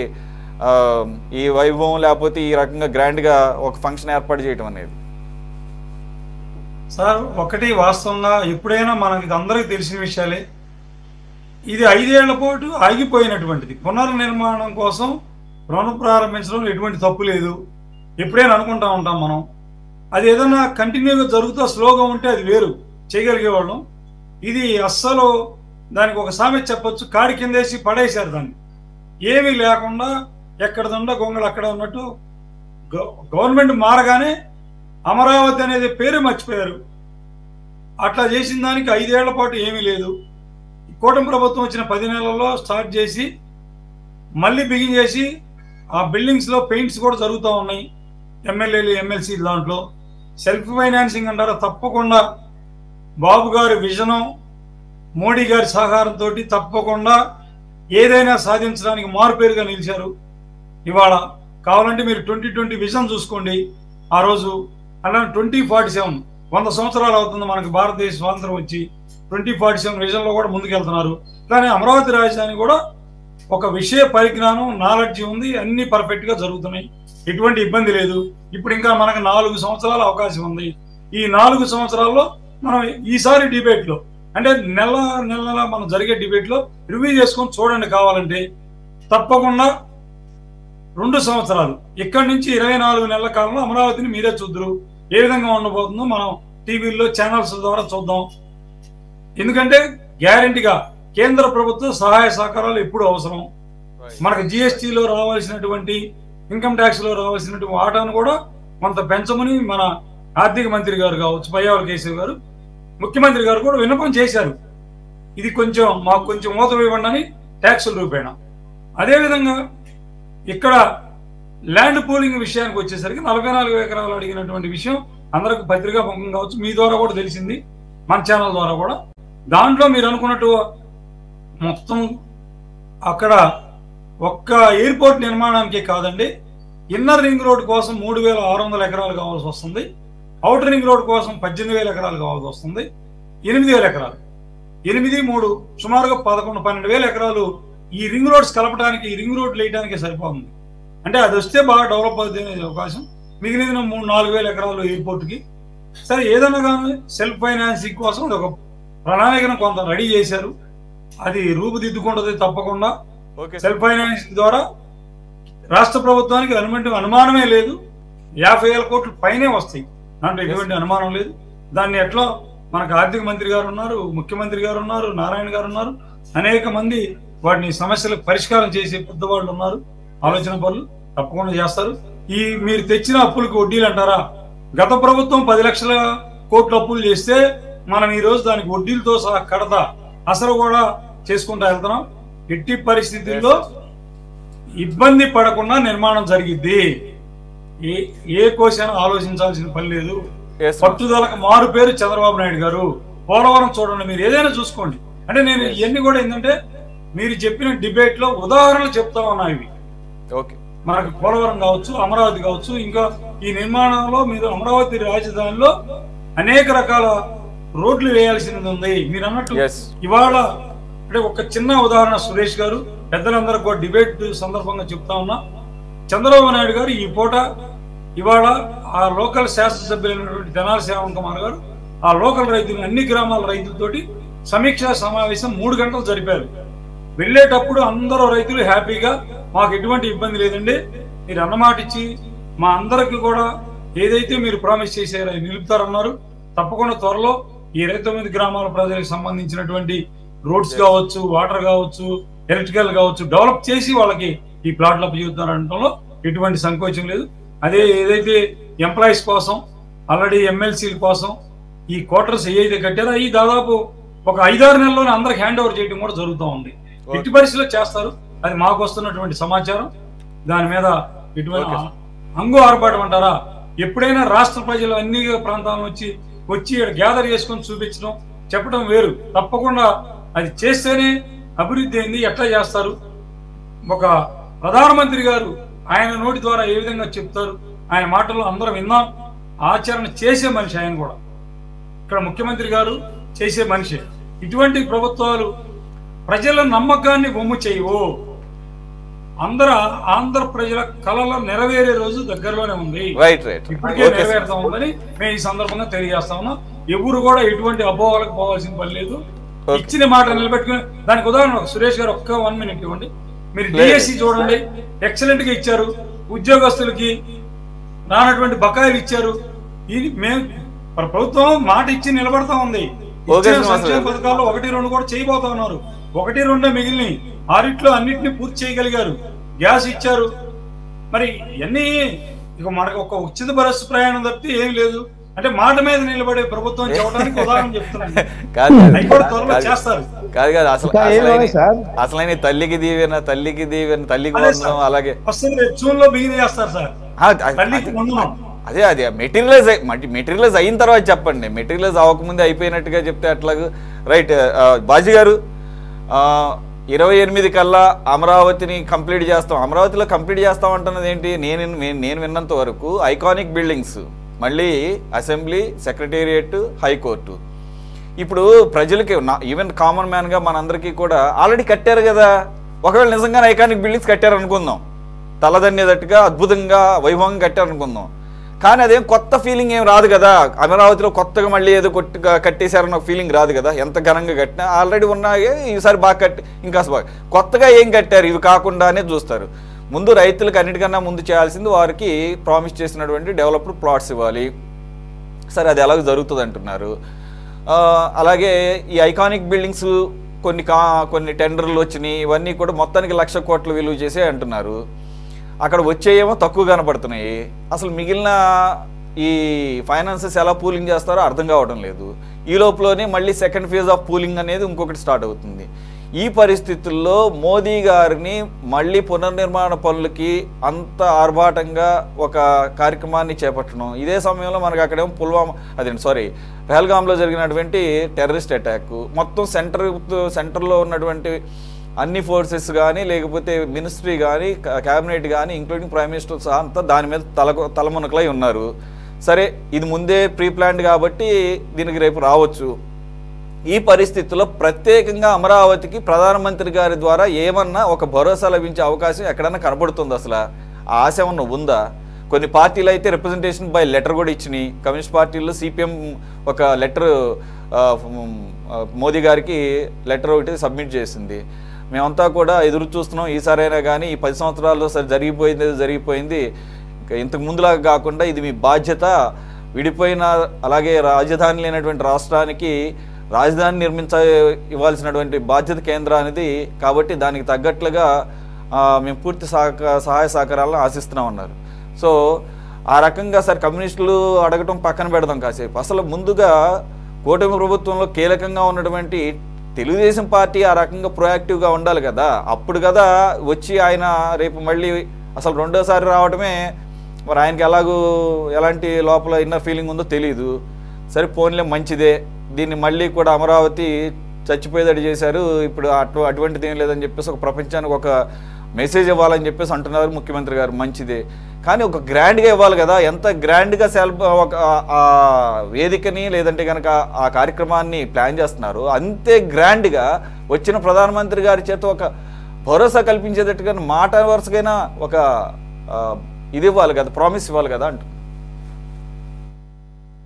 ఈ వైభవం లేకపోతే ఈ రకంగా గ్రాండ్గా ఒక ఫంక్షన్ ఏర్పాటు చేయడం అనేది? సార్, ఒకటి వాస్తవంగా ఎప్పుడైనా మనకి అందరికీ తెలిసిన విషయాలే, ఇది 5 ఏళ్ల పాటు ఆగిపోయినటువంటిది. పునర్నిర్మాణం కోసం రుణం ప్రారంభించడం ఎటువంటి తప్పు లేదు, ఎప్పుడైనా అనుకుంటా ఉంటాం మనం. అది ఏదైనా కంటిన్యూగా జరుగుతూ స్లోగా ఉంటే అది వేరు, చేయగలిగేవాళ్ళం. ఇది అస్సలు దానికి ఒక సామెత చెప్పొచ్చు, కాడి కిందేసి పడేశారు దాన్ని, ఏమీ లేకుండా ఎక్కడదుండ గొంగళి అక్కడ ఉన్నట్టు. గవర్నమెంట్ మారగానే అమరావతి అనేది పేరు మర్చిపోయారు. అట్లా చేసిన దానికి 5 ఏళ్ల పాటు ఏమీ లేదు. కూటమి ప్రభుత్వం వచ్చిన 10 నెలల్లో స్టార్ట్ చేసి మళ్ళీ బిగిన్ చేసి ఆ బిల్డింగ్స్లో పెయింట్స్ కూడా జరుగుతూ ఉన్నాయి. ఎమ్మెల్యేలు ఎమ్మెల్సీ దాంట్లో సెల్ఫ్ ఫైనాన్సింగ్ అంటారా? తప్పకుండా బాబు గారి విజను, మోడీ గారి సహకారంతో తప్పకుండా ఏదైనా సాధించడానికి మారుపేరుగా నిలిచారు. ఇవాళ కావాలంటే మీరు 2020 విజన్ చూసుకోండి. ఆ రోజు అలా 2047 100 సంవత్సరాలు అవుతుంది మనకు భారతదేశ స్వాతంత్రం వచ్చి. 2047 విజన్లో కూడా ముందుకెళ్తున్నారు. కానీ అమరావతి రాజధాని కూడా ఒక విషయ పరిజ్ఞానం, నాలెడ్జ్ ఉంది, అన్ని పర్ఫెక్ట్గా జరుగుతున్నాయి, ఎటువంటి ఇబ్బంది లేదు. ఇప్పుడు ఇంకా మనకు 4 సంవత్సరాల అవకాశం ఉంది. ఈ 4 సంవత్సరాల్లో మనం ఈసారి డిబేట్లో అంటే నెల మనం జరిగే డిబేట్లో రివ్యూ చేసుకొని చూడండి. కావాలంటే తప్పకుండా 2 సంవత్సరాలు ఇక్కడి నుంచి 24 నెలల కాలంలో అమరావతిని మీరే చూద్దరు. ఏ విధంగా ఉండబోతుందో మనం టీవీల్లో ఛానల్స్ ద్వారా చూద్దాం. ఎందుకంటే గ్యారంటీగా కేంద్ర ప్రభుత్వ సహాయ సహకారాలు ఎప్పుడు అవసరం. మనకు జిఎస్టీలో రావాల్సినటువంటి, ఇన్కమ్ ట్యాక్స్ లో రావాల్సినటువంటి వాటాను కూడా కొంత పెంచమని మన ఆర్థిక మంత్రి గారు కావచ్చు, పయ్యావుల కేశవ్ గారు, ముఖ్యమంత్రి గారు కూడా విన్నపం చేశారు. ఇది కొంచెం మాకు కొంచెం మూత ఇవ్వండి అని ట్యాక్సుల రూపేణ. అదేవిధంగా ఇక్కడ ల్యాండ్ పూలింగ్ విషయానికి వచ్చేసరికి 44 ఎకరాలు అడిగినటువంటి విషయం అందరికి పత్రికా ముఖం కావచ్చు, మీ ద్వారా కూడా తెలిసింది, మన ఛానల్ ద్వారా కూడా. దాంట్లో మీరు అనుకున్నట్టు మొత్తం అక్కడ ఒక్క ఎయిర్పోర్ట్ నిర్మాణానికే కాదండి, ఇన్నర్ రింగ్ రోడ్ కోసం 3600 ఎకరాలు కావాల్సి వస్తుంది. అవుటర్ రింగ్ రోడ్ కోసం 18,000 ఎకరాలు కావాల్సి వస్తుంది. 8,000 ఎకరాలు, 8, 3 సుమారుగా 11-12,000 ఎకరాలు ఈ రింగ్ రోడ్స్ కలపడానికి, ఈ రింగ్ రోడ్లు వేయడానికే సరిపోతుంది. అంటే అది వస్తే బాగా డెవలప్ అవుతుంది అవకాశం. మిగిలిన 3-4,000 ఎకరాలు ఎయిర్పోర్ట్కి. సరే, ఏదన్నా కానీ సెల్ఫ్ ఫైనాన్సింగ్ కోసం ఒక ప్రణాళికను కొంత రెడీ చేశారు. అది రూపుదిద్దుకుంటుంది తప్పకుండా. సెల్ఫ్ ఫైనాన్సింగ్ ద్వారా రాష్ట్ర ప్రభుత్వానికి అనుమానమే లేదు, 50,000 కోట్ల పైనే వస్తాయి, దాంట్లో ఎటువంటి అనుమానం లేదు. దాన్ని ఎట్లా మనకు ఆర్థిక మంత్రి గారు ఉన్నారు, ముఖ్యమంత్రి గారు ఉన్నారు, నారాయణ గారు ఉన్నారు, అనేక మంది వాటిని సమస్యలకు పరిష్కారం చేసే పెద్దవాళ్ళు ఉన్నారు, ఆలోచన పనులు తప్పకుండా చేస్తారు. ఈ మీరు తెచ్చిన అప్పులకు వడ్డీలు అంటారా? గత ప్రభుత్వం 10 లక్షల కోట్ల అప్పులు చేస్తే మనం ఈ రోజు దానికి వడ్డీలతో సహా కడతా అసలు కూడా చేసుకుంటా వెళ్తున్నాం. ఎట్టి పరిస్థితుల్లో ఇబ్బంది పడకుండా నిర్మాణం జరిగిద్ది. ఏ క్వశ్చన్ ఆలోచించాల్సిన పని లేదు. పట్టుదలకు మారు పేరు చంద్రబాబు నాయుడు గారు. పోలవరం చూడండి, మీరు ఏదైనా చూసుకోండి. అంటే నేను ఇవన్నీ కూడా ఏంటంటే మీరు చెప్పిన డిబేట్ లో ఉదాహరణలు చెప్తా ఉన్నా. ఇవి మనకు పోలవరం కావచ్చు, అమరావతి కావచ్చు, ఇంకా ఈ నిర్మాణంలో మీరు అమరావతి రాజధానిలో అనేక రకాల రోడ్లు వేయాల్సింది ఉంది. మీరు అన్నట్టు ఇవాళ అంటే ఒక చిన్న ఉదాహరణ సురేష్ గారు, పెద్దలందరూ కూడా డిబేట్ సందర్భంగా చెప్తా ఉన్నా. చంద్రబాబు నాయుడు గారు ఈ పూట ఇవాళ ఆ లోకల్ శాసనసభ్యులైనటువంటి తెనాలి శ్రావణ్ కుమార్ గారు ఆ లోకల్ రైతులు, అన్ని గ్రామాల రైతులతోటి సమీక్షా సమావేశం 3 గంటలు జరిపారు. వెళ్ళేటప్పుడు అందరూ రైతులు హ్యాపీగా, మాకు ఎటువంటి ఇబ్బంది లేదండి, మీరు అన్నమాట ఇచ్చి మా అందరికి కూడా ఏదైతే మీరు ప్రామిస్ చేశారో అది నిలుపుతారన్నారు. తప్పకుండా త్వరలో ఈ 29 గ్రామాల ప్రజలకు సంబంధించినటువంటి రోడ్స్ కావచ్చు, వాటర్ కావచ్చు, ఎలక్ట్రికల్ కావచ్చు డెవలప్ చేసి వాళ్ళకి ఈ ప్లాట్లు అప్పచెబుతారనడంలో ఎటువంటి సంకోచం లేదు. అదే ఏదైతే ఎంప్లాయీస్ కోసం ఆల్రెడీ ఎమ్మెల్సీల కోసం ఈ క్వార్టర్స్ ఏదైతే కట్టారో అవి దాదాపు ఒక 5-6 నెలల్లోనే అందరికి హ్యాండ్ ఓవర్ చేయడం కూడా జరుగుతూ ఉంది. ఎట్టి పరిస్థితిలో చేస్తారు, అది మాకు వస్తున్నటువంటి సమాచారం. దాని మీద ఎటువంటి హంగు ఆర్పాటం అంటారా? ఎప్పుడైనా రాష్ట్ర ప్రజలు అన్ని ప్రాంతాలను వచ్చి గ్యాదర్ చేసుకొని చూపించడం, చెప్పడం వేరు. తప్పకుండా అది చేస్తేనే అభివృద్ధి అయింది. ఎట్లా చేస్తారు? ఒక ప్రధానమంత్రి గారు ఆయన నోటి ద్వారా ఏ విధంగా చెప్తారు, ఆయన మాటల్లో అందరం విన్నాం. ఆచరణ చేసే మనిషి ఆయన కూడా. ఇక్కడ ముఖ్యమంత్రి గారు చేసే మనిషి. ఇటువంటి ప్రభుత్వాలు ప్రజల నమ్మకాన్ని వమ్ము చేయవు. ఆంధ్ర ప్రజల కళల నెరవేరే రోజు దగ్గరలోనే ఉంది, ఇప్పటికే నెరవేరుతా ఉందని మేము ఈ సందర్భంగా తెలియజేస్తా ఉన్నాం. ఎవరు కూడా ఎటువంటి అపోహలకు పోవాల్సిన పని లేదు. ఇచ్చిన మాట నిలబెట్టుకుని, దానికి ఉదాహరణ సురేష్ గారు ఒక్క 1 మినిట్ ఇవ్వండి. మీరు డిఎస్సి చూడండి, ఎక్సలెంట్ గా ఇచ్చారు. ఉద్యోగస్తులకి రానటువంటి బకాయిలు ఇచ్చారు. ఇది మేము ప్రభుత్వం మాట ఇచ్చి నిలబడతా ఉంది. సంక్షేమ పథకాల్లో 1-2 కూడా చేయబోతా ఉన్నారు. 1-2 మిగిలిన ఆరిట్లో అన్నింటినీ పూర్తి చేయగలిగారు. గ్యాస్ ఇచ్చారు. మరి ఇవన్నీ ఇక మనకు ఒక ఉచిత బస్సు ప్రయాణం తప్పితే ఏం లేదు. అంటే మాట మీద నిలబడే ప్రభుత్వం చెప్పడానికి ఉదాహరణ చెప్తున్నాను. కాదు అవి కూడా త్వరలో చేస్తారు. కాదు కాదు అసలైన తల్లికి దీవెన తల్లికి వందనం అలాగే జూన్ లో బిగిన్ చేస్తారు సార్. అదే మెటీరియలైజ్ అయిన తర్వాత చెప్పండి. మెటీరియలైజ్ అవ్వకముందే అయిపోయినట్టుగా చెప్తే అట్లాగూ రైట్. బాజీ గారు 28 కల్లా అమరావతిని కంప్లీట్ చేస్తాం. అమరావతిలో కంప్లీట్ చేస్తాం అంటున్నది ఏంటి? నేను విన్నంత వరకు ఐకానిక్ బిల్డింగ్స్, మళ్ళీ అసెంబ్లీ, సెక్రటేరియట్, హైకోర్టు. ఇప్పుడు ప్రజలకి ఈవెన్ కామన్ మ్యాన్గా మనందరికీ కూడా ఆల్రెడీ కట్టారు కదా. ఒకవేళ నిజంగానే ఐకానిక్ బిల్డింగ్స్ కట్టారు అనుకుందాం, తలదన్నేటట్టుగా అద్భుతంగా వైభవంగా కట్టారు అనుకుందాం. కానీ అదేం కొత్త ఫీలింగ్ ఏం రాదు కదా. అమరావతిలో కొత్తగా మళ్ళీ ఏదో కట్టేశారన్న ఫీలింగ్ రాదు కదా. ఎంత ఘనంగా కట్టినా ఆల్రెడీ ఉన్నాయే, ఈసారి బాగా కట్టి ఇంకా బాగా కొత్తగా ఏం కట్టారు ఇవి కాకుండానే చూస్తారు. ముందు రైతులకు అన్నిటికన్నా ముందు చేయాల్సింది వారికి ప్రామిస్ చేసినటువంటి డెవలప్డ్ ప్లాట్స్ ఇవ్వాలి. సరే, అది ఎలాగో జరుగుతుంది అంటున్నారు. అలాగే ఈ ఐకానిక్ బిల్డింగ్స్ కొన్ని టెండర్లు వచ్చినాయి, ఇవన్నీ కూడా మొత్తానికి 1,00,000 కోట్లు విలువ చేసే అంటున్నారు. అక్కడ వచ్చేయేమో తక్కువ కనపడుతున్నాయి. అసలు మిగిలిన ఈ ఫైనాన్సెస్ ఎలా పూలింగ్ చేస్తారో అర్థం కావడం లేదు. ఈ లోపలనే మళ్ళీ సెకండ్ ఫేజ్ ఆఫ్ పూలింగ్ అనేది ఇంకొకటి స్టార్ట్ అవుతుంది. ఈ పరిస్థితుల్లో మోదీ గారిని మళ్ళీ పునర్నిర్మాణ పనులకి అంత ఆర్భాటంగా ఒక కార్యక్రమాన్ని చేపట్టడం, ఇదే సమయంలో మనకు అక్కడేమో పెహల్గాంలో జరిగినటువంటి టెర్రరిస్ట్ అటాక్, మొత్తం సెంటర్లో ఉన్నటువంటి అన్ని ఫోర్సెస్ కానీ లేకపోతే మినిస్ట్రీ కానీ క్యాబినెట్ కానీ ఇంక్లూడింగ్ ప్రైమ్ మినిస్టర్ సహా అంతా దాని మీద తలమునకలై ఉన్నారు. సరే, ఇది ముందే ప్రీ ప్లాన్డ్ కాబట్టి దీనికి రేపు రావచ్చు. ఈ పరిస్థితుల్లో ప్రత్యేకంగా అమరావతికి ప్రధానమంత్రి గారి ద్వారా ఏమన్నా ఒక భరోసా లభించే అవకాశం ఎక్కడన్నా కనబడుతుంది? అసలు ఆ ఆశ ఏమన్నా ఉందా? కొన్ని పార్టీలు అయితే రిప్రజెంటేషన్ బై లెటర్ కూడా ఇచ్చినాయి. కమ్యూనిస్ట్ పార్టీల్లో సిపిఎం ఒక లెటర్ మోదీ గారికి లెటర్ ఒకటి సబ్మిట్ చేసింది. మేమంతా కూడా ఎదురు చూస్తున్నాం, ఈసారైనా కానీ ఈ 10 సంవత్సరాల్లో సరే జరిగిపోయింది, ఇంతకు ముందులాగా కాకుండా ఇది మీ బాధ్యత. విడిపోయిన అలాగే రాజధాని లేనటువంటి రాష్ట్రానికి రాజధాని ఇవ్వాల్సినటువంటి బాధ్యత కేంద్రానిది కాబట్టి దానికి తగ్గట్లుగా మేము పూర్తి సహాయ సహకారాలను ఆశిస్తున్నామన్నారు. సో ఆ రకంగా సరే కమ్యూనిస్టులు అడగటం పక్కన పెడదాం కాసేపు. అసలు ముందుగా కూటమి ప్రభుత్వంలో కీలకంగా ఉన్నటువంటి తెలుగుదేశం పార్టీ ఆ రకంగా ప్రొయాక్టివ్గా ఉండాలి కదా. అప్పుడు కదా వచ్చి ఆయన రేపు మళ్ళీ అసలు రెండోసారి రావడమే. మరి ఆయనకి ఎలాంటి లోపల ఇన్నర్ ఫీలింగ్ ఉందో తెలీదు. సరే, పోన్లే, మంచిదే. దీన్ని మళ్ళీ కూడా అమరావతి చచ్చిపోయేదడి చేశారు, ఇప్పుడు అటువంటిది ఏం లేదని చెప్పేసి ఒక ప్రపంచానికి ఒక మెసేజ్ ఇవ్వాలని చెప్పేసి అంటున్నారు ముఖ్యమంత్రి గారు. మంచిదే, కానీ ఒక గ్రాండ్గా ఇవ్వాలి కదా. ఎంత గ్రాండ్గా ఒక వేదికని లేదంటే కనుక ఆ కార్యక్రమాన్ని ప్లాన్ చేస్తున్నారు, అంతే గ్రాండ్గా వచ్చిన ప్రధానమంత్రి గారి చేత ఒక భరోసా కల్పించేటట్టుగా మాట వరుసకైనా ఒక ఇది ఇవ్వాలి కదా, ప్రామిస్ ఇవ్వాలి కదా అంటున్నారు.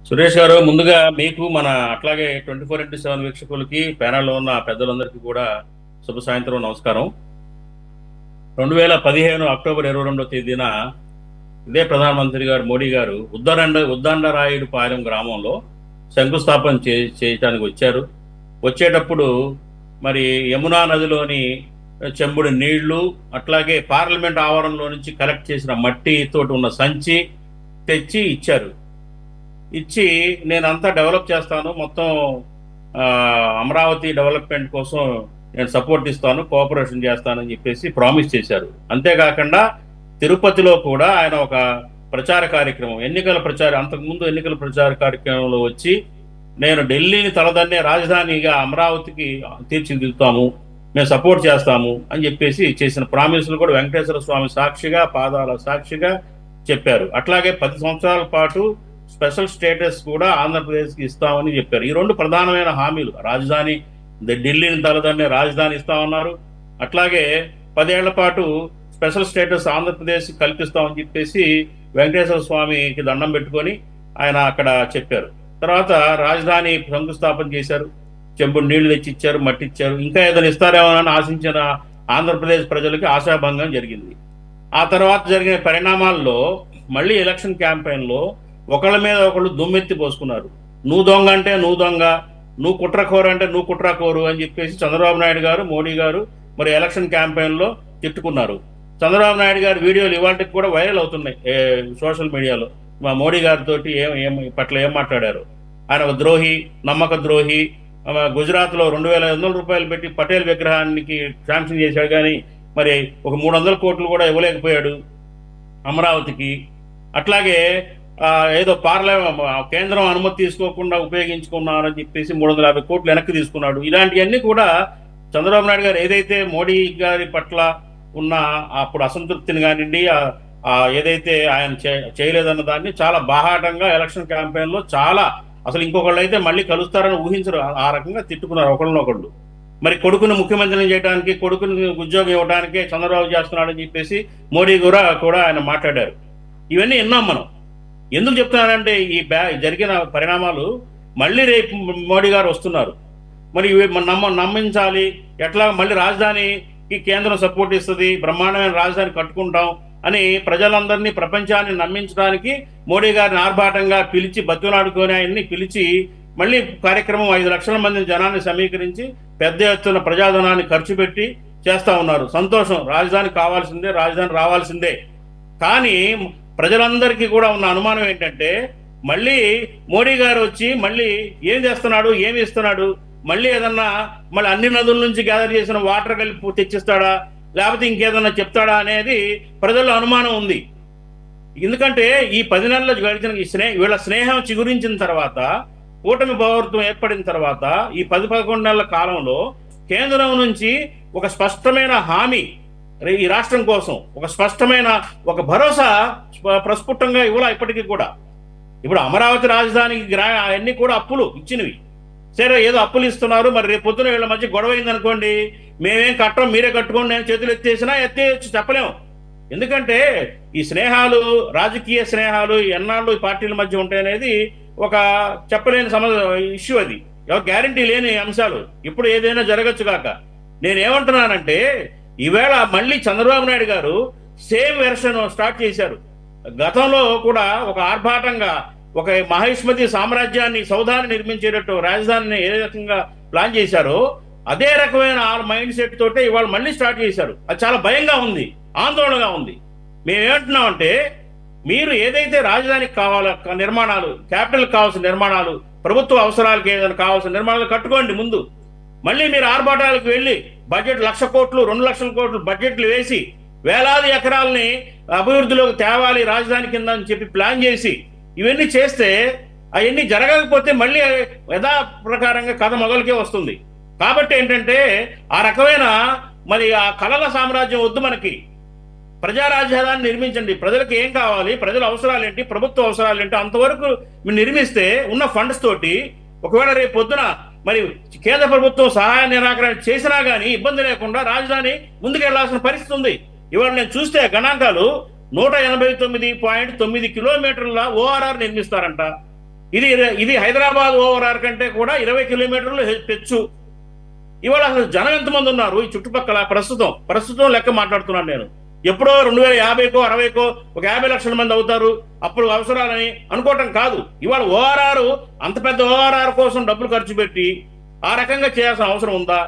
సురేష్ గారు, ముందుగా మీకు మన అట్లాగే 24/7 వీక్షకులకి ప్యానల్లో ఉన్న పెద్దలందరికీ కూడా శుభ సాయంత్రం నమస్కారం. 2015 అక్టోబర్ 22వ తేదీన ఇదే ప్రధానమంత్రి గారు మోడీ గారు ఉద్దండరాయుడు పాలెం గ్రామంలో శంకుస్థాపన చేయటానికి వచ్చారు. వచ్చేటప్పుడు మరి యమునా నదిలోని చెంబుడు నీళ్లు, అట్లాగే పార్లమెంట్ ఆవరణలో నుంచి కలెక్ట్ చేసిన మట్టితో ఉన్న సంచి తెచ్చి ఇచ్చారు. ఇచ్చి నేనంతా డెవలప్ చేస్తాను, మొత్తం అమరావతి డెవలప్మెంట్ కోసం నేను సపోర్ట్ ఇస్తాను, కోఆపరేషన్ చేస్తానని చెప్పేసి ప్రామిస్ చేశారు. అంతేకాకుండా తిరుపతిలో కూడా ఆయన ఒక ప్రచార కార్యక్రమం, అంతకుముందు ఎన్నికల ప్రచార కార్యక్రమంలో వచ్చి నేను ఢిల్లీని తలదన్నే రాజధానిగా అమరావతికి తీర్చిదిద్దుతాము, మేము సపోర్ట్ చేస్తాము అని చెప్పేసి చేసిన ప్రామిస్లు కూడా వెంకటేశ్వర స్వామి సాక్షిగా, పాదాల సాక్షిగా చెప్పారు. అట్లాగే 10 సంవత్సరాల పాటు స్పెషల్ స్టేటస్ కూడా ఆంధ్రప్రదేశ్కి ఇస్తామని చెప్పారు. ఈ 2 ప్రధానమైన హామీలు, రాజధాని ఢిల్లీని తలదన్నే రాజధాని ఇస్తామన్నారు, అట్లాగే 10 ఏళ్ల పాటు స్పెషల్ స్టేటస్ ఆంధ్రప్రదేశ్ కల్పిస్తామని చెప్పేసి వెంకటేశ్వర స్వామికి దండం పెట్టుకొని ఆయన అక్కడ చెప్పారు. తర్వాత రాజధాని శంకుస్థాపన చేశారు, చెంబుడు నీళ్లు తెచ్చి ఇచ్చారు, మట్టి ఇచ్చారు, ఇంకా ఏదైనా ఇస్తారేమోనని ఆశించిన ఆంధ్రప్రదేశ్ ప్రజలకి ఆశాభంగం జరిగింది. ఆ తర్వాత జరిగిన పరిణామాల్లో మళ్ళీ ఎలక్షన్ క్యాంపెయిన్లో ఒకళ్ళ మీద ఒకళ్ళు దుమ్మెత్తి పోసుకున్నారు. నువ్వు దొంగ అంటే నువ్వు దొంగ, నువ్వు కుట్రకోరు అంటే నువ్వు కుట్రకోరు అని చెప్పేసి చంద్రబాబు నాయుడు గారు, మోడీ గారు మరి ఎలక్షన్ క్యాంపెయిన్లో తిట్టుకున్నారు. చంద్రబాబు నాయుడు గారి వీడియోలు ఇవాళకి కూడా వైరల్ అవుతున్నాయి సోషల్ మీడియాలో. మా మోడీ గారితో పట్ల ఏం మాట్లాడారు. ఆయన ఒక ద్రోహి, నమ్మక ద్రోహి. గుజరాత్లో 2,500 రూపాయలు పెట్టి పటేల్ విగ్రహానికి శాంక్షన్ చేశాడు, కానీ మరి ఒక 300 కోట్లు కూడా ఇవ్వలేకపోయాడు అమరావతికి. అట్లాగే ఏదో కేంద్రం అనుమతి తీసుకోకుండా ఉపయోగించుకున్నారని చెప్పేసి 350 కోట్లు వెనక్కి తీసుకున్నాడు. ఇలాంటివన్నీ కూడా చంద్రబాబు నాయుడు గారు ఏదైతే మోడీ గారి పట్ల ఉన్న అప్పుడు అసంతృప్తిని కానివ్వండి, ఏదైతే ఆయన చేయలేదన్న దాన్ని చాలా బాహాటంగా ఎలక్షన్ క్యాంపెయిన్లో చాలా అసలు ఇంకొకళ్ళు అయితే మళ్ళీ కలుస్తారని ఊహించరు, ఆ రకంగా తిట్టుకున్నారు ఒకళ్ళనొకళ్ళు. మరి కొడుకుని ముఖ్యమంత్రిని చేయడానికి, కొడుకుని ఉద్యోగం ఇవ్వడానికే చంద్రబాబు చేస్తున్నాడని చెప్పేసి మోడీ కూడా ఆయన మాట్లాడారు. ఇవన్నీ విన్నాం మనం. ఎందుకు చెప్తున్నారంటే ఈ జరిగిన పరిణామాలు మళ్ళీ రేపు మోడీ గారు వస్తున్నారు, మరి నమ్మించాలి, ఎట్లా మళ్ళీ రాజధానికి కేంద్రం సపోర్ట్ ఇస్తుంది, బ్రహ్మాండమైన రాజధాని కట్టుకుంటాం అని ప్రజలందరినీ, ప్రపంచాన్ని నమ్మించడానికి మోడీ గారిని ఆర్భాటంగా పిలిచి బతులాడుకొని ఆయన్ని పిలిచి మళ్ళీ కార్యక్రమం 5 లక్షల మంది జనాన్ని సమీకరించి పెద్ద ఎత్తున ప్రజాధనాన్ని ఖర్చు పెట్టి చేస్తూ ఉన్నారు. సంతోషం, రాజధాని కావాల్సిందే, రాజధాని రావాల్సిందే. కానీ ప్రజలందరికీ కూడా ఉన్న అనుమానం ఏంటంటే మళ్ళీ మోడీ గారు వచ్చి మళ్ళీ ఏం చేస్తున్నాడు, ఏమి ఇస్తున్నాడు, మళ్ళీ ఏదన్నా మళ్ళీ అన్ని నదుల నుంచి గ్యాదర్ చేసిన వాటర్ కలిపి తెచ్చిస్తాడా, లేకపోతే ఇంకేదన్నా చెప్తాడా అనేది ప్రజల్లో అనుమానం ఉంది. ఎందుకంటే ఈ 10 నెలల్లో గడిచిన వీళ్ళ స్నేహం చిగురించిన తర్వాత, కూటమి ప్రభుత్వం ఏర్పడిన తర్వాత ఈ 10-11 నెలల కాలంలో కేంద్రం నుంచి ఒక స్పష్టమైన హామీ ఈ రాష్ట్రం కోసం, ఒక స్పష్టమైన ఒక భరోసా ప్రస్ఫుటంగా ఇవ్వాల. ఇప్పటికీ కూడా ఇప్పుడు అమరావతి రాజధానికి అవన్నీ కూడా అప్పులు ఇచ్చినవి. సరే, ఏదో అప్పులు ఇస్తున్నారు, మరి రేపు పొద్దున వీళ్ళ మధ్య గొడవ అయిందనుకోండి, మేమేం కట్టం, మీరే కట్టుకోండి, నేను చేతులు ఎత్తేయచ్చు చెప్పలేము. ఎందుకంటే ఈ స్నేహాలు, రాజకీయ స్నేహాలు ఎన్నాళ్ళు ఈ పార్టీల మధ్య ఉంటాయనేది ఒక చెప్పలేని ఇష్యూ. అది గ్యారంటీ లేని అంశాలు. ఇప్పుడు ఏదైనా జరగచ్చు కాక. నేనేమంటున్నానంటే ఈవేళ మళ్ళీ చంద్రబాబు నాయుడు గారు సేమ్ వెర్షన్ స్టార్ట్ చేశారు. గతంలో కూడా ఒక ఆర్భాటంగా ఒక మహిష్మతి సామ్రాజ్యాన్ని, సౌధాన్ని నిర్మించేటట్టు రాజధానిని ఏ రకంగా ప్లాన్ చేశారో అదే రకమైన మైండ్ సెట్ తోటే ఇవాళ మళ్ళీ స్టార్ట్ చేశారు. అది చాలా భయంగా ఉంది, ఆందోళనగా ఉంది. మేమేమంటున్నామంటే మీరు ఏదైతే రాజధానికి కావాల నిర్మాణాలు, క్యాపిటల్ కావాల్సిన నిర్మాణాలు, ప్రభుత్వ అవసరాలకి ఏదైనా కావాల్సిన నిర్మాణాలు కట్టుకోండి. ముందు మళ్ళీ మీరు ఆర్భాటాలకు వెళ్ళి బడ్జెట్ 1,00,000 కోట్లు 2,00,000 కోట్లు బడ్జెట్లు వేసి వేలాది ఎకరాలని అభివృద్ధిలోకి తేవాలి రాజధాని కింద అని చెప్పి ప్లాన్ చేసి ఇవన్నీ చేస్తే అవన్నీ జరగకపోతే మళ్ళీ యథా ప్రకారంగా కథ మొదలుకే వస్తుంది. కాబట్టి ఏంటంటే ఆ రకమైన మరి ఆ కళల సామ్రాజ్యం వద్దు మనకి. ప్రజా రాజధానిని నిర్మించండి. ప్రజలకు ఏం కావాలి, ప్రజల అవసరాలు ఏంటి, ప్రభుత్వ అవసరాలు ఏంటి, అంతవరకు మీరు నిర్మిస్తే ఉన్న ఫండ్స్ తోటి ఒకవేళ రేపు పొద్దున మరి కేంద్ర ప్రభుత్వం సహాయ నిరాకరణ చేసినా కానీ ఇబ్బంది లేకుండా రాజధాని ముందుకెళ్లాల్సిన పరిస్థితి ఉంది. ఇవాళ నేను చూస్తే గణాంకాలు 189.9 కిలోమీటర్ల ఓఆర్ఆర్ నిర్మిస్తారంట. ఇది హైదరాబాద్ ఓఆర్ఆర్ కంటే కూడా 20 కిలోమీటర్లు పెచ్చు. ఇవాళ అసలు జనం ఎంతమంది ఉన్నారు ఈ చుట్టుపక్కల? ప్రస్తుతం లెక్క మాట్లాడుతున్నాను నేను. ఎప్పుడో 2050కో 60కో ఒక 50 లక్షల మంది అవుతారు, అప్పుడు అవసరాలని అనుకోవటం కాదు. ఇవాళ ఓఆర్ఆర్, అంత పెద్ద ఓఆర్ఆర్ కోసం డబ్బులు ఖర్చు పెట్టి ఆ రకంగా చేయాల్సిన అవసరం ఉందా?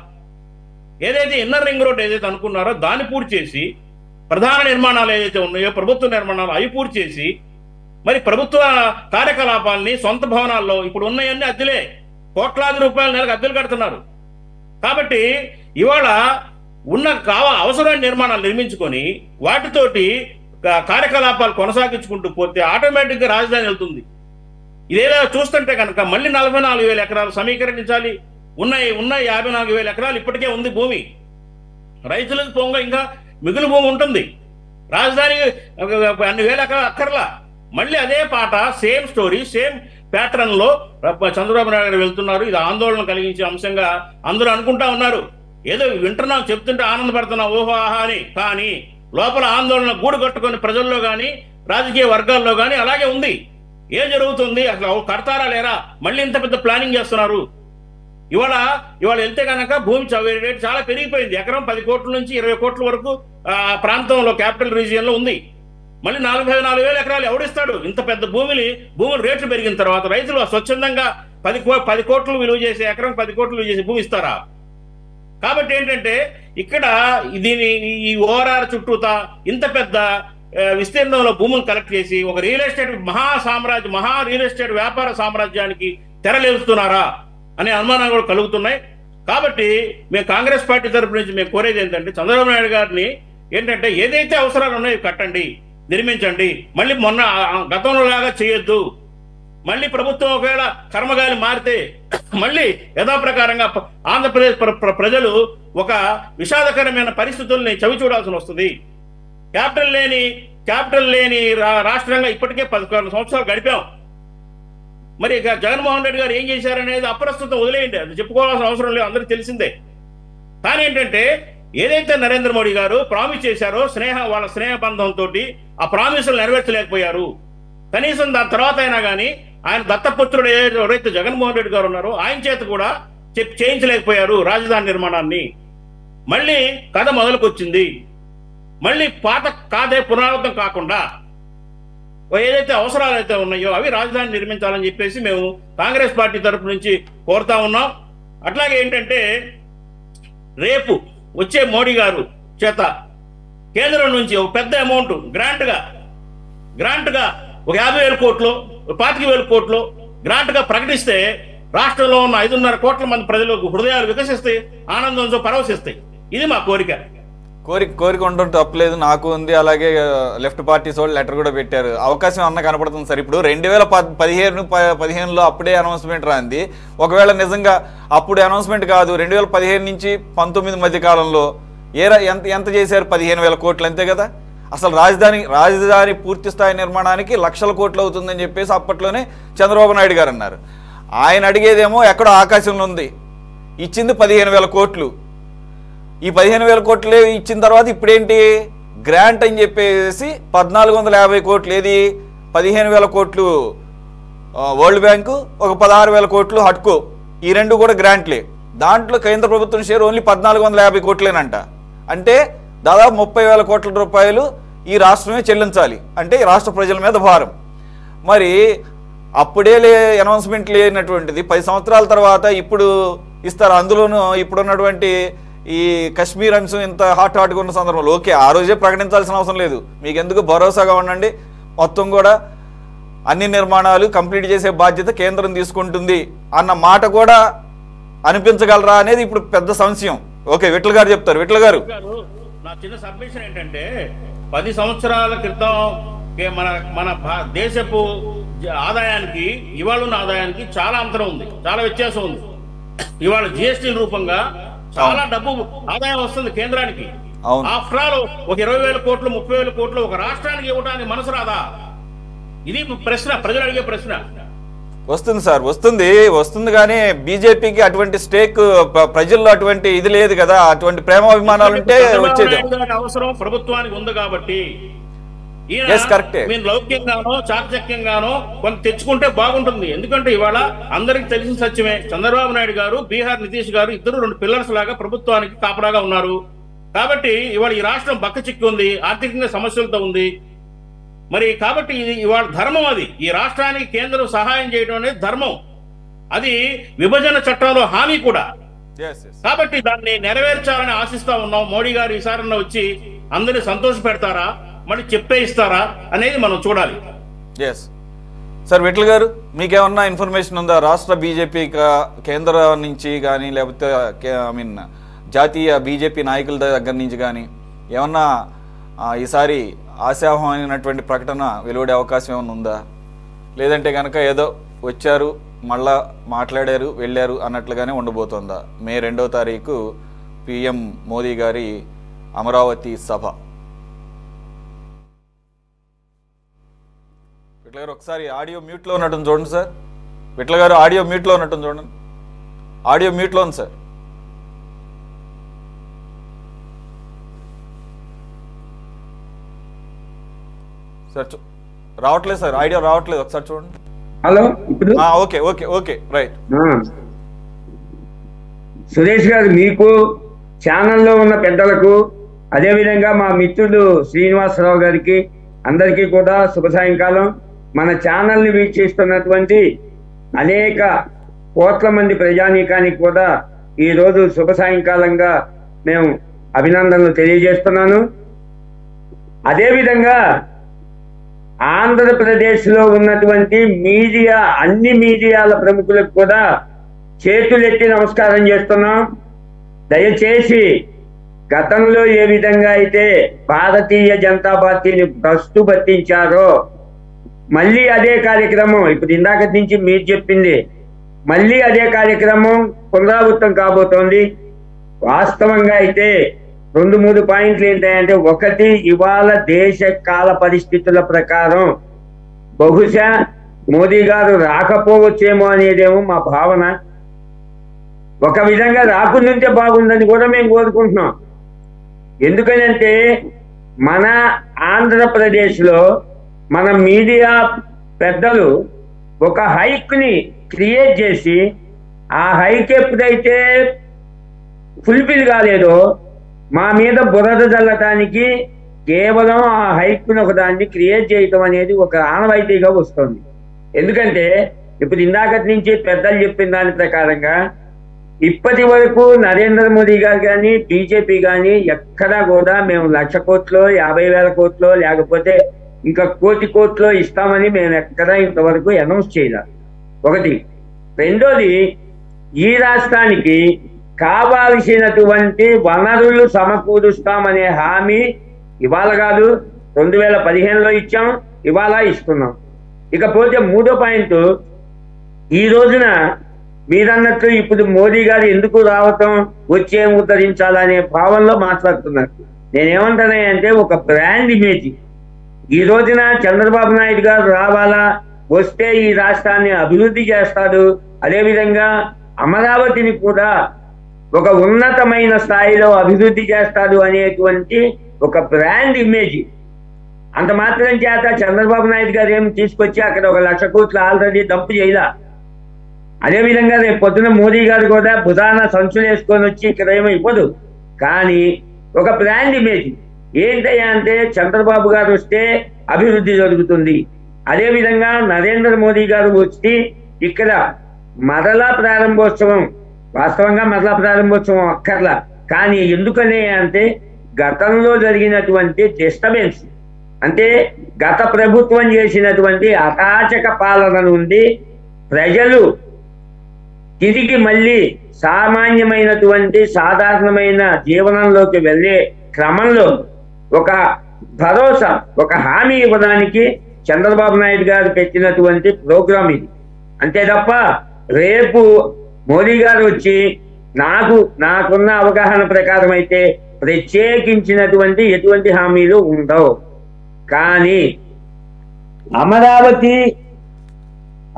ఏదైతే ఇన్నర్ రింగ్ రోడ్ ఏదైతే అనుకున్నారో దాన్ని పూర్తి చేసి, ప్రధాన నిర్మాణాలు ఏదైతే ఉన్నాయో ప్రభుత్వ నిర్మాణాలు అవి పూర్తి చేసి, మరి ప్రభుత్వ కార్యకలాపాలని సొంత భవనాల్లో ఇప్పుడు ఉన్నాయన్నీ అద్దెలే, కోట్లాది రూపాయల నెలకు అద్దెలు కడుతున్నారు. కాబట్టి ఇవాళ ఉన్న అవసరమైన నిర్మాణాలు నిర్మించుకొని వాటితోటి కార్యకలాపాలు కొనసాగించుకుంటూ పోతే ఆటోమేటిక్గా రాజధాని వెళ్తుంది. ఇదేదో చూస్తుంటే కనుక మళ్ళీ 44,000 ఎకరాలు సమీకరించాలి. ఉన్న 54,000 ఎకరాలు ఇప్పటికే ఉంది భూమి. రైతులకు పొంగ ఇంకా మిగులు భూమి ఉంటుంది. రాజధాని అన్ని వేల ఎకరాలు అక్కర్లా. మళ్ళీ అదే పాట, సేమ్ స్టోరీ, సేమ్ ప్యాటర్న్ లో చంద్రబాబు నాయుడు గారు వెళ్తున్నారు. ఇది ఆందోళన కలిగించే అంశంగా అందరూ అనుకుంటా ఉన్నారు. ఏదో వింటున్నాం, చెప్తుంటే ఆనందపడుతున్నాం, ఓహో ఆహా అని. కానీ లోపల ఆందోళన గూడు కట్టుకొని ప్రజల్లో కానీ రాజకీయ వర్గాల్లో కానీ అలాగే ఉంది. ఏం జరుగుతుంది అసలు? కడతారా లేరా? మళ్ళీ ఇంత పెద్ద ప్లానింగ్ చేస్తున్నారు. ఇవాళ వెళ్తే కనుక భూమి రేటు చాలా పెరిగిపోయింది. ఎకరం 10 కోట్ల నుంచి 20 కోట్ల వరకు ప్రాంతంలో క్యాపిటల్ రీజియన్ లో ఉంది. మళ్ళీ 44,000 ఎకరాలు ఎవడిస్తాడు? ఇంత పెద్ద భూములు రేట్లు పెరిగిన తర్వాత రైతులు స్వచ్ఛందంగా 10 కోట్లు విలువ చేసే ఎకరం 10 కోట్లు విలువ చేసే భూమి ఇస్తారా? కాబట్టి ఏంటంటే ఇక్కడ ఈ ఓఆర్ఆర్ చుట్టూతా ఇంత పెద్ద విస్తీర్ణంలో భూములు కలెక్ట్ చేసి ఒక రియల్ ఎస్టేట్ మహా రియల్ ఎస్టేట్ వ్యాపార సామ్రాజ్యానికి తెరలేస్తున్నారా అనే అనుమానాలు కూడా కలుగుతున్నాయి. కాబట్టి మేము కాంగ్రెస్ పార్టీ తరపు నుంచి మేము కోరేది ఏంటంటే చంద్రబాబు నాయుడు గారిని ఏంటంటే ఏదైతే అవసరాలు ఉన్నాయో కట్టండి, నిర్మించండి. మళ్ళీ మొన్న గతంలో లాగా చేయొద్దు. మళ్ళీ ప్రభుత్వం ఒకవేళ కర్మగాలి మారితే మళ్ళీ యథాప్రకారంగా ఆంధ్రప్రదేశ్ ప్రజలు ఒక విషాదకరమైన పరిస్థితుల్ని చవి చూడాల్సి వస్తుంది. క్యాపిటల్ లేని రాష్ట్రంగా ఇప్పటికే 11 సంవత్సరాలు గడిపాం. మరి ఇక జగన్మోహన్ రెడ్డి గారు ఏం చేశారనేది అప్రస్తుతం వదిలేయండి, అది చెప్పుకోవాల్సిన అవసరం లేదు, అందరికీ తెలిసిందే. కానీ ఏంటంటే ఏదైతే నరేంద్ర మోడీ గారు ప్రామిస్ చేశారో వాళ్ళ స్నేహ బంధంతో ఆ ప్రామిసులు నెరవేర్చలేకపోయారు. కనీసం దాని తర్వాత అయినా కానీ ఆయన దత్తపుత్రుడు ఎవరైతే జగన్మోహన్ రెడ్డి గారు ఉన్నారో ఆయన చేత కూడా చేయించలేకపోయారు రాజధాని నిర్మాణాన్ని. మళ్ళీ కథ మొదలుకొచ్చింది. మళ్ళీ పాత కాదే పునరావృతం కాకుండా ఏదైతే అవసరాలు అయితే ఉన్నాయో అవి రాజధాని నిర్మించాలని చెప్పేసి మేము కాంగ్రెస్ పార్టీ తరపు నుంచి కోరుతా ఉన్నాం. అట్లాగే ఏంటంటే రేపు వచ్చే మోడీ గారు చేత కేంద్రం నుంచి ఒక పెద్ద అమౌంట్ గ్రాంట్గా ఒక 50,000 కోట్లు 25,000 కోట్లు గ్రాంట్గా ప్రకటిస్తే రాష్ట్రంలో ఉన్న 5.5 కోట్ల మంది ప్రజలకు హృదయాలు వికసిస్తాయి, ఆనందంతో పరవశిస్తాయి. ఇది మా కోరిక ఉండడం తప్పలేదు, నాకు ఉంది. అలాగే లెఫ్ట్ పార్టీస్ వాళ్ళు లెటర్ కూడా పెట్టారు. అవకాశం అన్న కనపడుతుంది సార్. ఇప్పుడు 2015లో అప్పుడే అనౌన్స్మెంట్ రాంది. ఒకవేళ నిజంగా అప్పుడు అనౌన్స్మెంట్ కాదు, 2015 నుంచి 19 మధ్య కాలంలో ఎంత చేశారు? 15,000 కోట్లు అంతే కదా. అసలు రాజధాని పూర్తి స్థాయి నిర్మాణానికి లక్షల కోట్లు అవుతుందని చెప్పేసి అప్పట్లోనే చంద్రబాబు నాయుడు గారు అన్నారు. ఆయన అడిగేదేమో ఎక్కడో ఆకాశంలో ఉంది, ఇచ్చింది 15,000 కోట్లు. ఈ 15,000 కోట్లు ఇచ్చిన తర్వాత ఇప్పుడేంటి గ్రాంట్ అని చెప్పేసి 1,450 కోట్లు, ఏది 15,000 కోట్లు వరల్డ్ బ్యాంకు, ఒక 16,000 కోట్లు హడ్కో, ఈ రెండు కూడా గ్రాంట్లే. దాంట్లో కేంద్ర ప్రభుత్వం షేర్ ఓన్లీ 1,450 కోట్లేనంట. అంటే దాదాపు 30,000 కోట్ల రూపాయలు ఈ రాష్ట్రమే చెల్లించాలి. అంటే ఈ రాష్ట్ర ప్రజల మీద భారం. మరి అప్పుడే అనౌన్స్మెంట్ లేనటువంటిది 10 సంవత్సరాల తర్వాత ఇప్పుడు ఇస్తారు. అందులోనూ ఇప్పుడున్నటువంటి ఈ కశ్మీర్ అంశం ఇంత హాట్గా ఉన్న సందర్భంలో ఓకే, ఆ రోజే ప్రకటించాల్సిన అవసరం లేదు, మీకు ఎందుకు భరోసాగా ఉండండి, మొత్తం కూడా అన్ని నిర్మాణాలు కంప్లీట్ చేసే బాధ్యత కేంద్రం తీసుకుంటుంది అన్న మాట కూడా అనిపించగలరా అనేది ఇప్పుడు పెద్ద సంశయం. ఓకే, విఠల్ గారు చెప్తారు. విఠల్ గారు, నా చిన్న సబ్మిషన్ ఏంటంటే 10 సంవత్సరాల క్రితం మన దేశపు ఆదాయానికి ఇవాళ ఉన్న ఆదాయానికి చాలా అంతరం ఉంది, చాలా వ్యత్యాసం ఉంది. ఇవాళ జిఎస్టీ రూపంగా చాలా డబ్బు ఆదాయం వస్తుంది కేంద్రానికి. ఆఫ్టర్ ఆల్ ఒక 20,000 కోట్లు 30,000 కోట్లు ఒక రాష్ట్రానికి ఇవ్వడానికి మనసు రాదా? ఇది ప్రశ్న, ప్రజలు అడిగే ప్రశ్న. వస్తుంది సార్, వస్తుంది కానీ బీజేపీకి అటువంటి స్టేక్ ప్రజల్లో అటువంటి ఇది లేదు కదా, అటువంటి ప్రేమాభిమానాలు ఉంటే వచ్చేది. అవసరం ప్రభుత్వానికి ఉంది కాబట్టి లౌక్యంగానో చాకచక్యంగానో కొంత తెచ్చుకుంటే బాగుంటుంది. ఎందుకంటే ఇవాళ అందరికి తెలిసిన సత్యమే, చంద్రబాబు నాయుడు గారు బీహార్ నితీష్ గారు ఇద్దరు 2 పిల్లర్స్ లాగా ప్రభుత్వానికి కాపడాగా ఉన్నారు. కాబట్టి ఇవాళ ఈ రాష్ట్రం బక్క చిక్కి ఉంది, ఆర్థికంగా సమస్యలతో ఉంది. మరి కాబట్టి ఇది ఇవాళ ధర్మం, అది ఈ రాష్ట్రానికి కేంద్రం సహాయం చేయడం అనేది ధర్మం, అది విభజన చట్టంలో హామీ కూడా. కాబట్టి దాన్ని నెరవేర్చాలని ఆశిస్తా ఉన్నాం. మోడీ గారు ఈసారి వచ్చి అందరినీ సంతోష పెడతారా, మళ్ళీ చెప్పే ఇస్తారా అనేది మనం చూడాలి. సార్ విఠల్ గారు, మీకేమన్నా ఇన్ఫర్మేషన్ ఉందా రాష్ట్ర బీజేపీ కేంద్రం నుంచి కానీ లేకపోతే జాతీయ బీజేపీ నాయకుల దగ్గర నుంచి కానీ ఏమన్నా ఈసారి ఆశావహమైనటువంటి ప్రకటన వెలువడే అవకాశం ఏమైనా ఉందా? లేదంటే కనుక ఏదో వచ్చారు మళ్ళా మాట్లాడారు వెళ్ళారు అన్నట్లుగానే ఉండబోతోందా? మే 2వ తారీఖు పిఎం మోదీ గారి అమరావతి సభ. విఠల్ గారు ఒకసారి ఆడియో మ్యూట్లో ఉన్నట్టు చూడండి సార్. విఠల్ గారు ఆడియో మ్యూట్లో ఉన్నట్టు చూడండి. ఆడియో మ్యూట్లో ఉంది సార్. సార్ రావట్లేదు సార్, ఆడియో రావట్లేదు, ఒకసారి చూడండి. హలో, ఇప్పుడు okay okay okay right. Suresh గారు, మీకు ఛానల్లో ఉన్న పెద్దలకు అదేవిధంగా మా మిత్రుడు శ్రీనివాసరావు గారికి అందరికీ కూడా శుభ సాయంకాలం. మన ఛానల్ని వీక్షిస్తున్నటువంటి అనేక కోట్ల మంది ప్రజానీకానికి కూడా ఈరోజు శుభ సాయంకాలంగా మేము అభినందనలు తెలియజేస్తున్నాను. అదేవిధంగా ఆంధ్రప్రదేశ్లో ఉన్నటువంటి మీడియా, అన్ని మీడియాల ప్రముఖులకు కూడా చేతులెత్తి నమస్కారం చేస్తున్నాం. దయచేసి గతంలో ఏ విధంగా అయితే భారతీయ జనతా పార్టీని భ్రష్టు పట్టించారో మళ్ళీ అదే కార్యక్రమం, ఇప్పుడు ఇందాక నుంచి మీరు చెప్పింది, మళ్ళీ అదే కార్యక్రమం పునరావృతం కాబోతోంది. వాస్తవంగా అయితే 2-3 పాయింట్లు ఏంటంటే, ఒకటి, ఇవాళ దేశ కాల పరిస్థితుల ప్రకారం బహుశా మోదీ గారు రాకపోవచ్చేమో అనేదేమో మా భావన. ఒక విధంగా రాకుండుంటే బాగుందని కూడా మేము కోరుకుంటున్నాం. ఎందుకనంటే మన ఆంధ్రప్రదేశ్లో మన మీడియా పెద్దలు ఒక హైక్ని క్రియేట్ చేసి, ఆ హైక్ ఎప్పుడైతే ఫుల్ఫిల్ కాలేదో మా మీద బురద చల్లటానికి కేవలం ఆ హైక్ను ఒకదాన్ని క్రియేట్ చేయటం అనేది ఒక ఆనవాయితీగా వస్తుంది. ఎందుకంటే ఇప్పుడు ఇందాకటి నుంచి పెద్దలు చెప్పిన దాని ప్రకారంగా ఇప్పటి వరకు నరేంద్ర మోదీ గారు కానీ బీజేపీ కానీ ఎక్కడా కూడా మేము 1,00,000 కోట్లో 50,000 కోట్లో లేకపోతే ఇంకా 1,00,000 కోట్లో ఇస్తామని మేము ఎక్కడా ఇంతవరకు అనౌన్స్ చేయలేదు. ఒకటి. రెండోది, ఈ రాష్ట్రానికి కావాల్సినటువంటి వనరులు సమకూరుస్తామనే హామీ ఇవాళ కాదు, 2015లో ఇచ్చాం, ఇవాళ ఇస్తున్నాం. ఇకపోతే మూడో పాయింట్, ఈ రోజున మీరన్నట్టు ఇప్పుడు మోదీ గారు ఎందుకు రావటం, వచ్చేం ఉద్ధరించాలనే భావనలో మాట్లాడుతున్నారు. నేనేమంటానంటే ఒక బ్రాండ్ ఇమేజ్. ఈ రోజున చంద్రబాబు నాయుడు గారు రావాలా, వస్తే ఈ రాష్ట్రాన్ని అభివృద్ధి చేస్తాడు, అదేవిధంగా అమరావతిని కూడా ఒక ఉన్నతమైన స్థాయిలో అభివృద్ధి చేస్తాడు అనేటువంటి ఒక బ్రాండ్ ఇమేజ్. అంత మాత్రం చేత చంద్రబాబు నాయుడు గారు ఏం తీసుకొచ్చి అక్కడ 1,00,000 కోట్లు ఆల్రెడీ డంప్ చేయలా. అదేవిధంగా రేపు పొద్దున మోదీ గారు కూడా బుధాన సంచులు వేసుకొని వచ్చి ఇక్కడ ఏమో ఇవ్వదు. కానీ ఒక బ్రాండ్ ఇమేజ్ ఏంటయ్యా అంటే, చంద్రబాబు గారు వస్తే అభివృద్ధి జరుగుతుంది, అదేవిధంగా నరేంద్ర మోదీ గారు వచ్చి ఇక్కడ మరలా ప్రారంభోత్సవం, వాస్తవంగా మరలా ప్రారంభోత్సవం అక్కర్లా, కానీ ఎందుకనే అంటే గతంలో జరిగినటువంటి డిస్టర్బెన్స్, అంటే గత ప్రభుత్వం చేసినటువంటి అరాచక పాలన నుండి ప్రజలు తిరిగి మళ్ళీ సామాన్యమైనటువంటి సాధారణమైన జీవనంలోకి వెళ్ళే క్రమంలో ఒక భరోసా, ఒక హామీ ఇవ్వడానికి చంద్రబాబు నాయుడు గారు పెట్టినటువంటి ప్రోగ్రాం ఇది. అంతే తప్ప రేపు మోదీ గారు వచ్చి నాకున్న అవగాహన ప్రకారం అయితే ప్రత్యేకించినటువంటి ఎటువంటి హామీలు ఉండవు. కానీ అమరావతి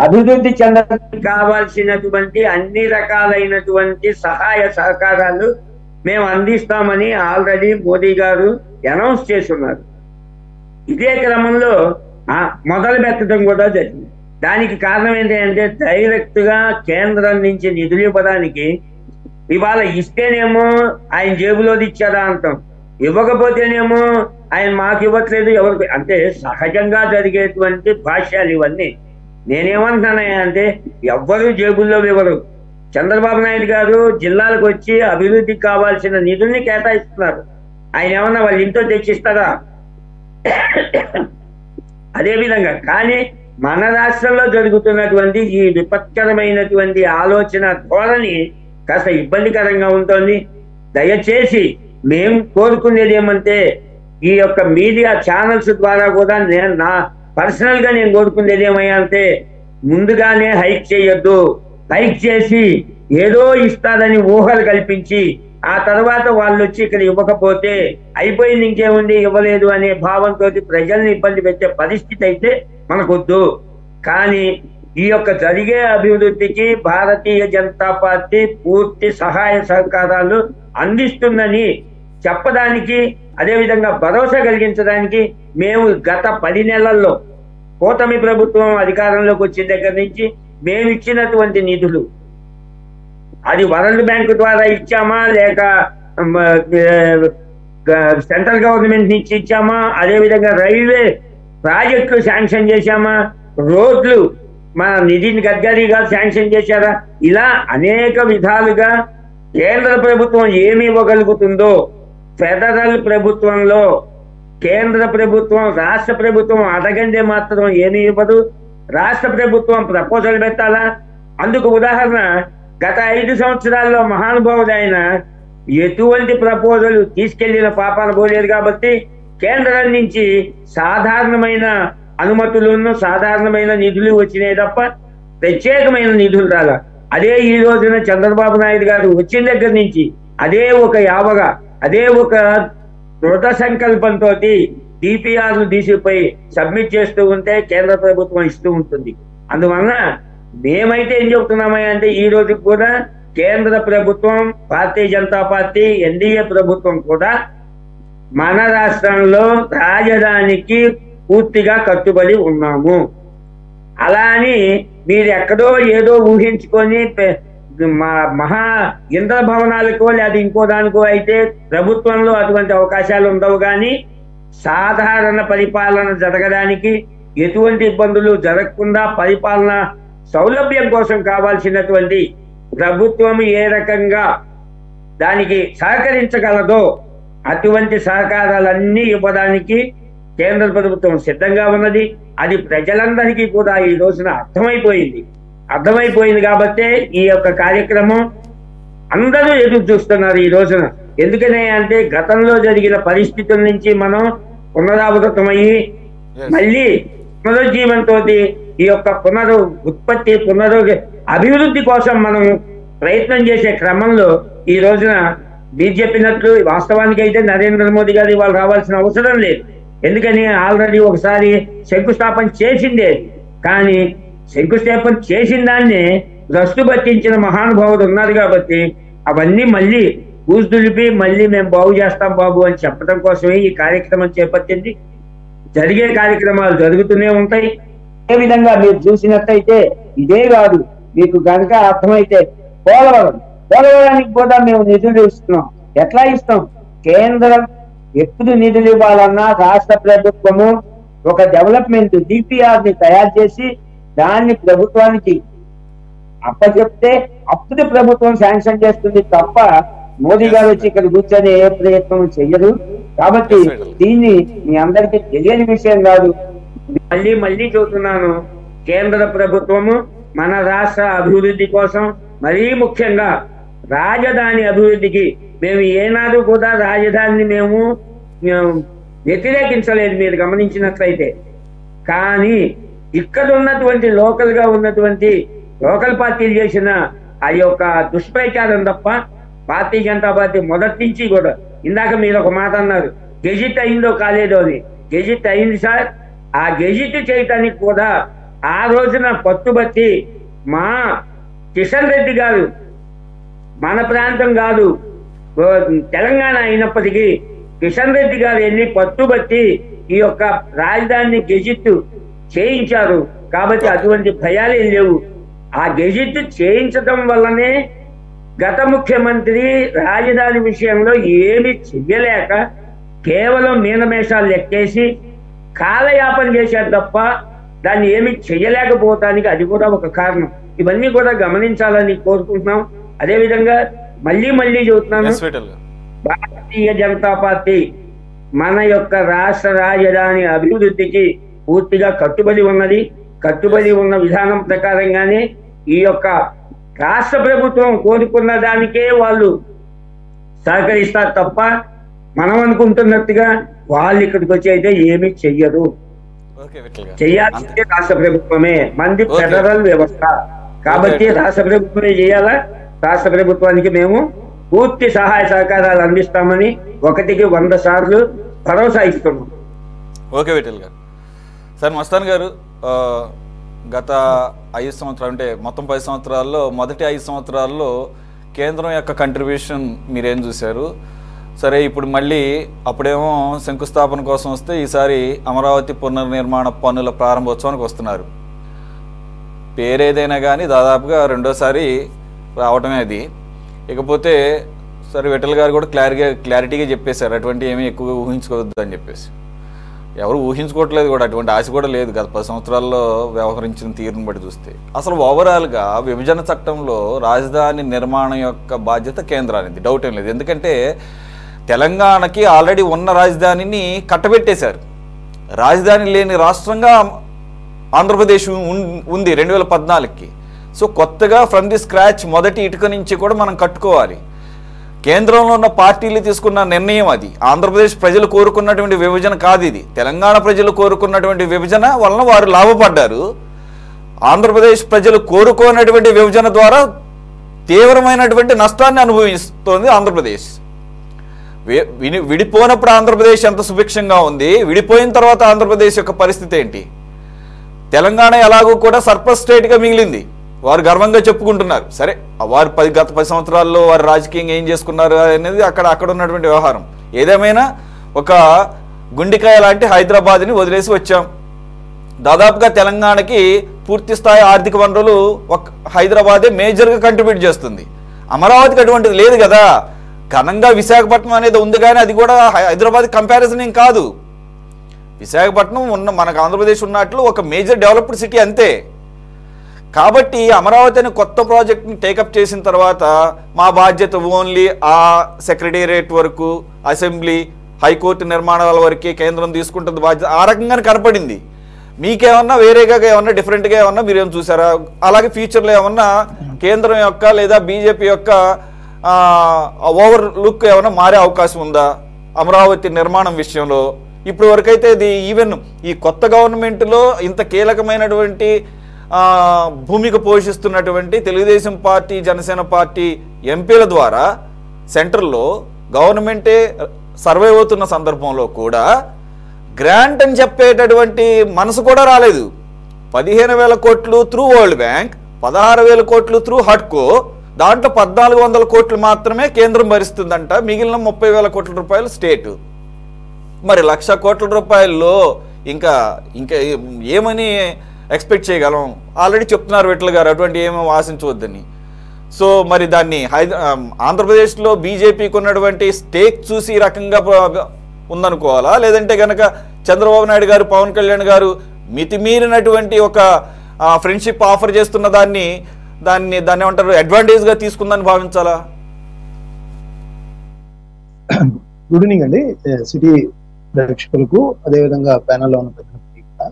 అభివృద్ధి చెందడానికి కావాల్సినటువంటి అన్ని రకాలైనటువంటి సహాయ సహకారాలు మేము అందిస్తామని ఆల్రెడీ మోదీ గారు అనౌన్స్ చేస్తున్నారు. ఇదే క్రమంలో మొదలు పెట్టడం కూడా జరిగింది. దానికి కారణం ఏంటంటే డైరెక్ట్ గా కేంద్రం నుంచి నిధులు ఇవ్వడానికి ఇవాళ ఇస్తేనేమో ఆయన జేబులోది ఇచ్చారా అంటాం, ఇవ్వకపోతేనేమో ఆయన మాకు ఇవ్వట్లేదు ఎవరికి, అంటే సహజంగా జరిగేటువంటి భాష్యాలు ఇవన్నీ. నేనేమంటున్నానంటే ఎవ్వరూ జేబుల్లో ఇవ్వరు. చంద్రబాబు నాయుడు గారు జిల్లాలకు వచ్చి అభివృద్ధికి కావాల్సిన నిధుల్ని కేటాయిస్తున్నారు. ఆయన ఏమన్నా వాళ్ళ ఇంట్లో తెచ్చిస్తారా? అదేవిధంగా కానీ మన రాష్ట్రంలో జరుగుతున్నటువంటి ఈ విపత్కరమైనటువంటి ఆలోచన ధోరణి కాస్త ఇబ్బందికరంగా ఉంటుంది. దయచేసి మేము కోరుకునేది ఏమంటే, ఈ యొక్క మీడియా ఛానల్స్ ద్వారా కూడా నా పర్సనల్ గా నేను కోరుకునేది ఏమయ్యా అంటే, ముందుగానే హైక్ చేయొద్దు. హైక్ చేసి ఏదో ఇస్తారని ఊహలు కల్పించి ఆ తర్వాత వాళ్ళు వచ్చి ఇక్కడ ఇవ్వకపోతే అయిపోయింది, ఇంకేముంది ఇవ్వలేదు అనే భావంతో ప్రజల్ని ఇబ్బంది పెట్టే పరిస్థితి అయితే మనకొద్దు. కానీ ఈ యొక్క జరిగే అభివృద్ధికి భారతీయ జనతా పార్టీ పూర్తి సహాయ సహకారాలు అందిస్తుందని చెప్పడానికి, అదేవిధంగా భరోసా కలిగించడానికి మేము గత 10 నెలల్లో కూటమి ప్రభుత్వం అధికారంలోకి వచ్చిన దగ్గర నుంచి మేము ఇచ్చినటువంటి నిధులు, అది వరల్డ్ బ్యాంక్ ద్వారా ఇచ్చామా లేక సెంట్రల్ గవర్నమెంట్ నుంచి ఇచ్చామా, అదేవిధంగా రైల్వే ప్రాజెక్టులు శాంక్షన్ చేశామా, రోడ్లు మన నితిన్ గడ్కరీ గారు శాంక్షన్ చేశారా, ఇలా అనేక విధాలుగా కేంద్ర ప్రభుత్వం ఏమి ఇవ్వగలుగుతుందో ఫెడరల్ ప్రభుత్వంలో కేంద్ర ప్రభుత్వం రాష్ట్ర ప్రభుత్వం అడగందే మాత్రం ఏమీ ఇవ్వదు. రాష్ట్ర ప్రభుత్వం ప్రపోజల్ పెట్టాలా? అందుకు ఉదాహరణ గత 5 సంవత్సరాల్లో మహానుభావుడైన ఎటువంటి ప్రపోజల్ తీసుకెళ్లిన పాపాన పోలేదు. కాబట్టి కేంద్రం నుంచి సాధారణమైన అనుమతులను సాధారణమైన నిధులు వచ్చినాయి తప్ప ప్రత్యేకమైన నిధులు రాల. అదే ఈ రోజున చంద్రబాబు నాయుడు గారు వచ్చిన దగ్గర నుంచి అదే ఒక యావగా అదే ఒక దృఢ సంకల్పంతో డిపిఆర్లు తీసిపోయి సబ్మిట్ చేస్తూ ఉంటే కేంద్ర ప్రభుత్వం ఇస్తూ ఉంటుంది. అందువలన మేమైతే ఏం చెప్తున్నామా అంటే ఈ రోజు కూడా కేంద్ర ప్రభుత్వం భారతీయ జనతా పార్టీ ఎన్డీఏ ప్రభుత్వం కూడా మన రాష్ట్రంలో రాజధానికి పూర్తిగా కట్టుబడి ఉన్నాము. అలా అని మీరు ఎక్కడో ఏదో ఊహించుకొని మహా ఇంద్ర భవనాలకో లేదా ఇంకో దానికో అయితే ప్రభుత్వంలో అటువంటి అవకాశాలు ఉండవు. కానీ సాధారణ పరిపాలన జరగడానికి ఎటువంటి ఇబ్బందులు జరగకుండా పరిపాలన సౌలభ్యం కోసం కావాల్సినటువంటి ప్రభుత్వం ఏ రకంగా దానికి సహకరించగలదో అటువంటి సహకారాలన్నీ ఇవ్వడానికి కేంద్ర ప్రభుత్వం సిద్ధంగా ఉన్నది. అది ప్రజలందరికీ కూడా ఈ రోజున అర్థమైపోయింది కాబట్టి ఈ యొక్క కార్యక్రమం అందరూ ఎదురు చూస్తున్నారు ఈ రోజున. ఎందుకనే అంటే గతంలో జరిగిన పరిస్థితుల నుంచి మనం పునరావృతమయ్యి మళ్ళీ పునరుజ్జీవంతో ఈ యొక్క ఉత్పత్తి అభివృద్ధి కోసం మనం ప్రయత్నం చేసే క్రమంలో ఈ రోజున మీరు చెప్పినట్లు వాస్తవానికి అయితే నరేంద్ర మోదీ గారు వాళ్ళు రావాల్సిన అవసరం లేదు. ఎందుకని ఆల్రెడీ ఒకసారి శంకుస్థాపన చేసిందే. కానీ శంకుస్థాపన చేసిన దాన్ని భ్రష్టు పట్టించిన మహానుభావుడు ఉన్నారు కాబట్టి అవన్నీ మళ్ళీ ఊసుదులిపి మళ్ళీ మేము బాగు చేస్తాం బాబు అని చెప్పడం కోసమే ఈ కార్యక్రమం చేపట్టింది. జరిగే కార్యక్రమాలు జరుగుతూనే ఉంటాయి. ఏ విధంగా మీరు చూసినట్టయితే ఇదే కాదు, మీకు కనుక అర్థమైతే పోలవరానికి కూడా మేము నిధులు ఇస్తున్నాం. ఎట్లా ఇస్తాం? కేంద్రం ఎప్పుడు నిధులు ఇవ్వాలన్నా రాష్ట్ర ప్రభుత్వము ఒక డెవలప్మెంట్ డిపిఆర్ ని తయారు చేసి దాన్ని ప్రభుత్వానికి అప్పచెప్తే అప్పుడు ప్రభుత్వం శాంక్షన్ చేస్తుంది తప్ప మోదీ గారు వచ్చి ఇక్కడ కూర్చొని ఏ ప్రయత్నం చెయ్యరు. కాబట్టి దీన్ని మీ అందరికీ తెలియని విషయం కాదు. మళ్ళీ చెబుతున్నాను, కేంద్ర ప్రభుత్వము మన రాష్ట్ర అభివృద్ధి కోసం మరీ ముఖ్యంగా రాజధాని అభివృద్ధికి మేము ఏనాడు కూడా రాజధానిని మేము వ్యతిరేకించలేదు మీరు గమనించినట్లయితే. కానీ ఇక్కడ ఉన్నటువంటి లోకల్గా ఉన్నటువంటి లోకల్ పార్టీలు చేసిన ఆ యొక్క దుష్ప్రచారం తప్ప భారతీయ జనతా పార్టీ మొదటి నుంచి కూడా, ఇందాక మీరు ఒక మాట అన్నారు గెజిట్ అయిందో కాలేదో అని. గెజిట్ అయింది సార్. ఆ గెజిట్ చేయటానికి కూడా ఆ రోజున పట్టుబట్టి మా కిషన్ రెడ్డి గారు మన ప్రాంతం కాదు తెలంగాణ అయినప్పటికీ కిషన్ రెడ్డి గారు వెళ్ళి పట్టుబట్టి ఈ యొక్క రాజధానిని గెజిట్ చేయించారు. కాబట్టి అటువంటి భయాలు లేవు. ఆ గెజిట్ చేయించడం వల్లనే గత ముఖ్యమంత్రి రాజధాని విషయంలో ఏమి చెయ్యలేక కేవలం మీనమేషాలు లెక్కేసి కాలయాపన చేశారు తప్ప దాన్ని ఏమి చెయ్యలేకపోవటానికి అది కూడా ఒక కారణం. ఇవన్నీ కూడా గమనించాలని కోరుకుంటున్నాం. అదేవిధంగా మళ్ళీ చెబుతున్నాను, భారతీయ జనతా పార్టీ మన యొక్క రాష్ట్ర రాజధాని అభివృద్ధికి పూర్తిగా కట్టుబడి ఉన్నది. కట్టుబడి ఉన్న విధానం ప్రకారంగానే ఈ యొక్క రాష్ట్ర ప్రభుత్వం కోరుకున్న దానికే వాళ్ళు సహకరిస్తారు తప్ప మనం అనుకుంటున్నట్టుగా వాళ్ళు ఇక్కడికి వచ్చి అయితే ఏమీ చెయ్యరు. చెయ్యాల్సిందే రాష్ట్ర ప్రభుత్వమే. మంది ఫెడరల్ వ్యవస్థ కాబట్టి రాష్ట్ర ప్రభుత్వమే చేయాలా. రాష్ట్ర ప్రభుత్వానికి మేము పూర్తి సహాయ సహకారాలు అందిస్తామని 1కి 100 సార్లు భరోసా ఇస్తున్నాం. ఓకే విఠల్ గారు. సార్ మస్తాన్ గారు, గత 5 సంవత్సరాలు అంటే మొత్తం 10 సంవత్సరాల్లో మొదటి 5 సంవత్సరాల్లో కేంద్రం యొక్క కంట్రిబ్యూషన్ మీరేం చూశారు? సరే, ఇప్పుడు మళ్ళీ అప్పుడేమో శంకుస్థాపన కోసం వస్తే ఈసారి అమరావతి పునర్నిర్మాణ పనుల ప్రారంభోత్సవానికి వస్తున్నారు. పేరేదైనా కానీ దాదాపుగా రెండోసారి రావటమే అది. ఇకపోతే సరే విఠల్ గారు కూడా క్లారిటీగా చెప్పేశారు అటువంటి ఏమీ ఎక్కువగా ఊహించుకోవద్దు అని చెప్పేసి. ఎవరు ఊహించుకోవట్లేదు కూడా, అటువంటి ఆశ కూడా లేదు గత 10 సంవత్సరాల్లో వ్యవహరించిన తీరును బట్టి చూస్తే. అసలు ఓవరాల్గా విభజన చట్టంలో రాజధాని నిర్మాణం యొక్క బాధ్యత కేంద్రానికి డౌట్ ఏం లేదు. ఎందుకంటే తెలంగాణకి ఆల్రెడీ ఉన్న రాజధానిని కట్టబెట్టేశారు. రాజధాని లేని రాష్ట్రంగా ఆంధ్రప్రదేశ్ ఉంది 2014కి. సో కొత్తగా ఫ్రమ్ ది స్క్రాచ్ మొదటి ఇటుక నుంచి కూడా మనం కట్టుకోవాలి. కేంద్రంలో ఉన్న పార్టీలు తీసుకున్న నిర్ణయం అది. ఆంధ్రప్రదేశ్ ప్రజలు కోరుకున్నటువంటి విభజన కాదు ఇది. తెలంగాణ ప్రజలు కోరుకున్నటువంటి విభజన వలన వారు లాభపడ్డారు. ఆంధ్రప్రదేశ్ ప్రజలు కోరుకోనటువంటి విభజన ద్వారా తీవ్రమైనటువంటి నష్టాన్ని అనుభవిస్తోంది ఆంధ్రప్రదేశ్. విడిపోయినప్పుడు ఆంధ్రప్రదేశ్ ఎంత సుభిక్షంగా ఉంది, విడిపోయిన తర్వాత ఆంధ్రప్రదేశ్ యొక్క పరిస్థితి ఏంటి? తెలంగాణ ఎలాగో కూడా సర్ప్లస్ స్టేట్గా మిగిలింది. వారు గర్వంగా చెప్పుకుంటున్నారు. సరే, వారు గత 10 సంవత్సరాల్లో వారు రాజకీయంగా ఏం చేసుకున్నారు అనేది అక్కడ ఉన్నటువంటి వ్యవహారం. ఏదేమైనా ఒక గుండికాయ లాంటి హైదరాబాద్ని వదిలేసి వచ్చాం. దాదాపుగా తెలంగాణకి పూర్తి స్థాయి ఆర్థిక వనరులు హైదరాబాదే మేజర్గా కంట్రిబ్యూట్ చేస్తుంది. అమరావతికి అటువంటిది లేదు కదా. ఘనంగా విశాఖపట్నం అనేది ఉంది, కానీ అది కూడా హైదరాబాద్ కంపారిజన్ ఏం కాదు. విశాఖపట్నం మనకు ఆంధ్రప్రదేశ్ ఉన్నట్లు ఒక మేజర్ డెవలప్డ్ సిటీ అంతే. కాబట్టి అమరావతి అనే కొత్త ప్రాజెక్ట్ని టేకప్ చేసిన తర్వాత మా బాధ్యత ఓన్లీ ఆ సెక్రటేరియట్ వరకు, అసెంబ్లీ, హైకోర్టు నిర్మాణాల వరకే కేంద్రం తీసుకుంటుంది బాధ్యత. ఆ రకంగానే కనపడింది. మీకేమన్నా వేరేగా ఏమన్నా డిఫరెంట్గా ఏమన్నా మీరేం చూసారా? అలాగే ఫ్యూచర్లో ఏమన్నా కేంద్రం యొక్క లేదా బీజేపీ యొక్క ఓవర్ లుక్ ఏమైనా మారే అవకాశం ఉందా అమరావతి నిర్మాణం విషయంలో? ఇప్పుడు వరకైతే ఇది ఈవెన్ ఈ కొత్త గవర్నమెంట్లో ఇంత కీలకమైనటువంటి భూమిక పోషిస్తున్నటువంటి తెలుగుదేశం పార్టీ, జనసేన పార్టీ ఎంపీల ద్వారా సెంట్రల్లో గవర్నమెంటే సర్వే అవుతున్న సందర్భంలో కూడా గ్రాంట్ అని చెప్పేటటువంటి మనసు కూడా రాలేదు. 15,000 కోట్లు త్రూ వరల్డ్ బ్యాంక్, 16,000 కోట్లు త్రూ హడ్కో, దాంట్లో 1,400 కోట్లు మాత్రమే కేంద్రం భరిస్తుందంట. మిగిలిన 30,000 కోట్ల రూపాయలు స్టేటు. మరి 1,00,000 కోట్ల రూపాయల్లో ఇంకా ఏమని ఎక్స్పెక్ట్ చేయగలం? ఆల్రెడీ చెప్తున్నారు విఠల్ గారు అటువంటి ఏమో ఆశించవద్దని. సో మరి దాన్ని ఆంధ్రప్రదేశ్లో బీజేపీకి ఉన్నటువంటి స్టేక్ చూసి ఈ రకంగా ఉందనుకోవాలా? లేదంటే కనుక చంద్రబాబు నాయుడు గారు, పవన్ కళ్యాణ్ గారు మితిమీరినటువంటి ఒక ఫ్రెండ్షిప్ ఆఫర్ చేస్తున్న దాన్ని ఏమంటారు, అడ్వాంటేజ్గా తీసుకుందని భావించాలా? గుడ్ ఈవినింగ్ అండి సిటీ ప్రేక్షకులకు, అదేవిధంగా ప్యానల్లో ఉన్న ప్రజలకి కూడా.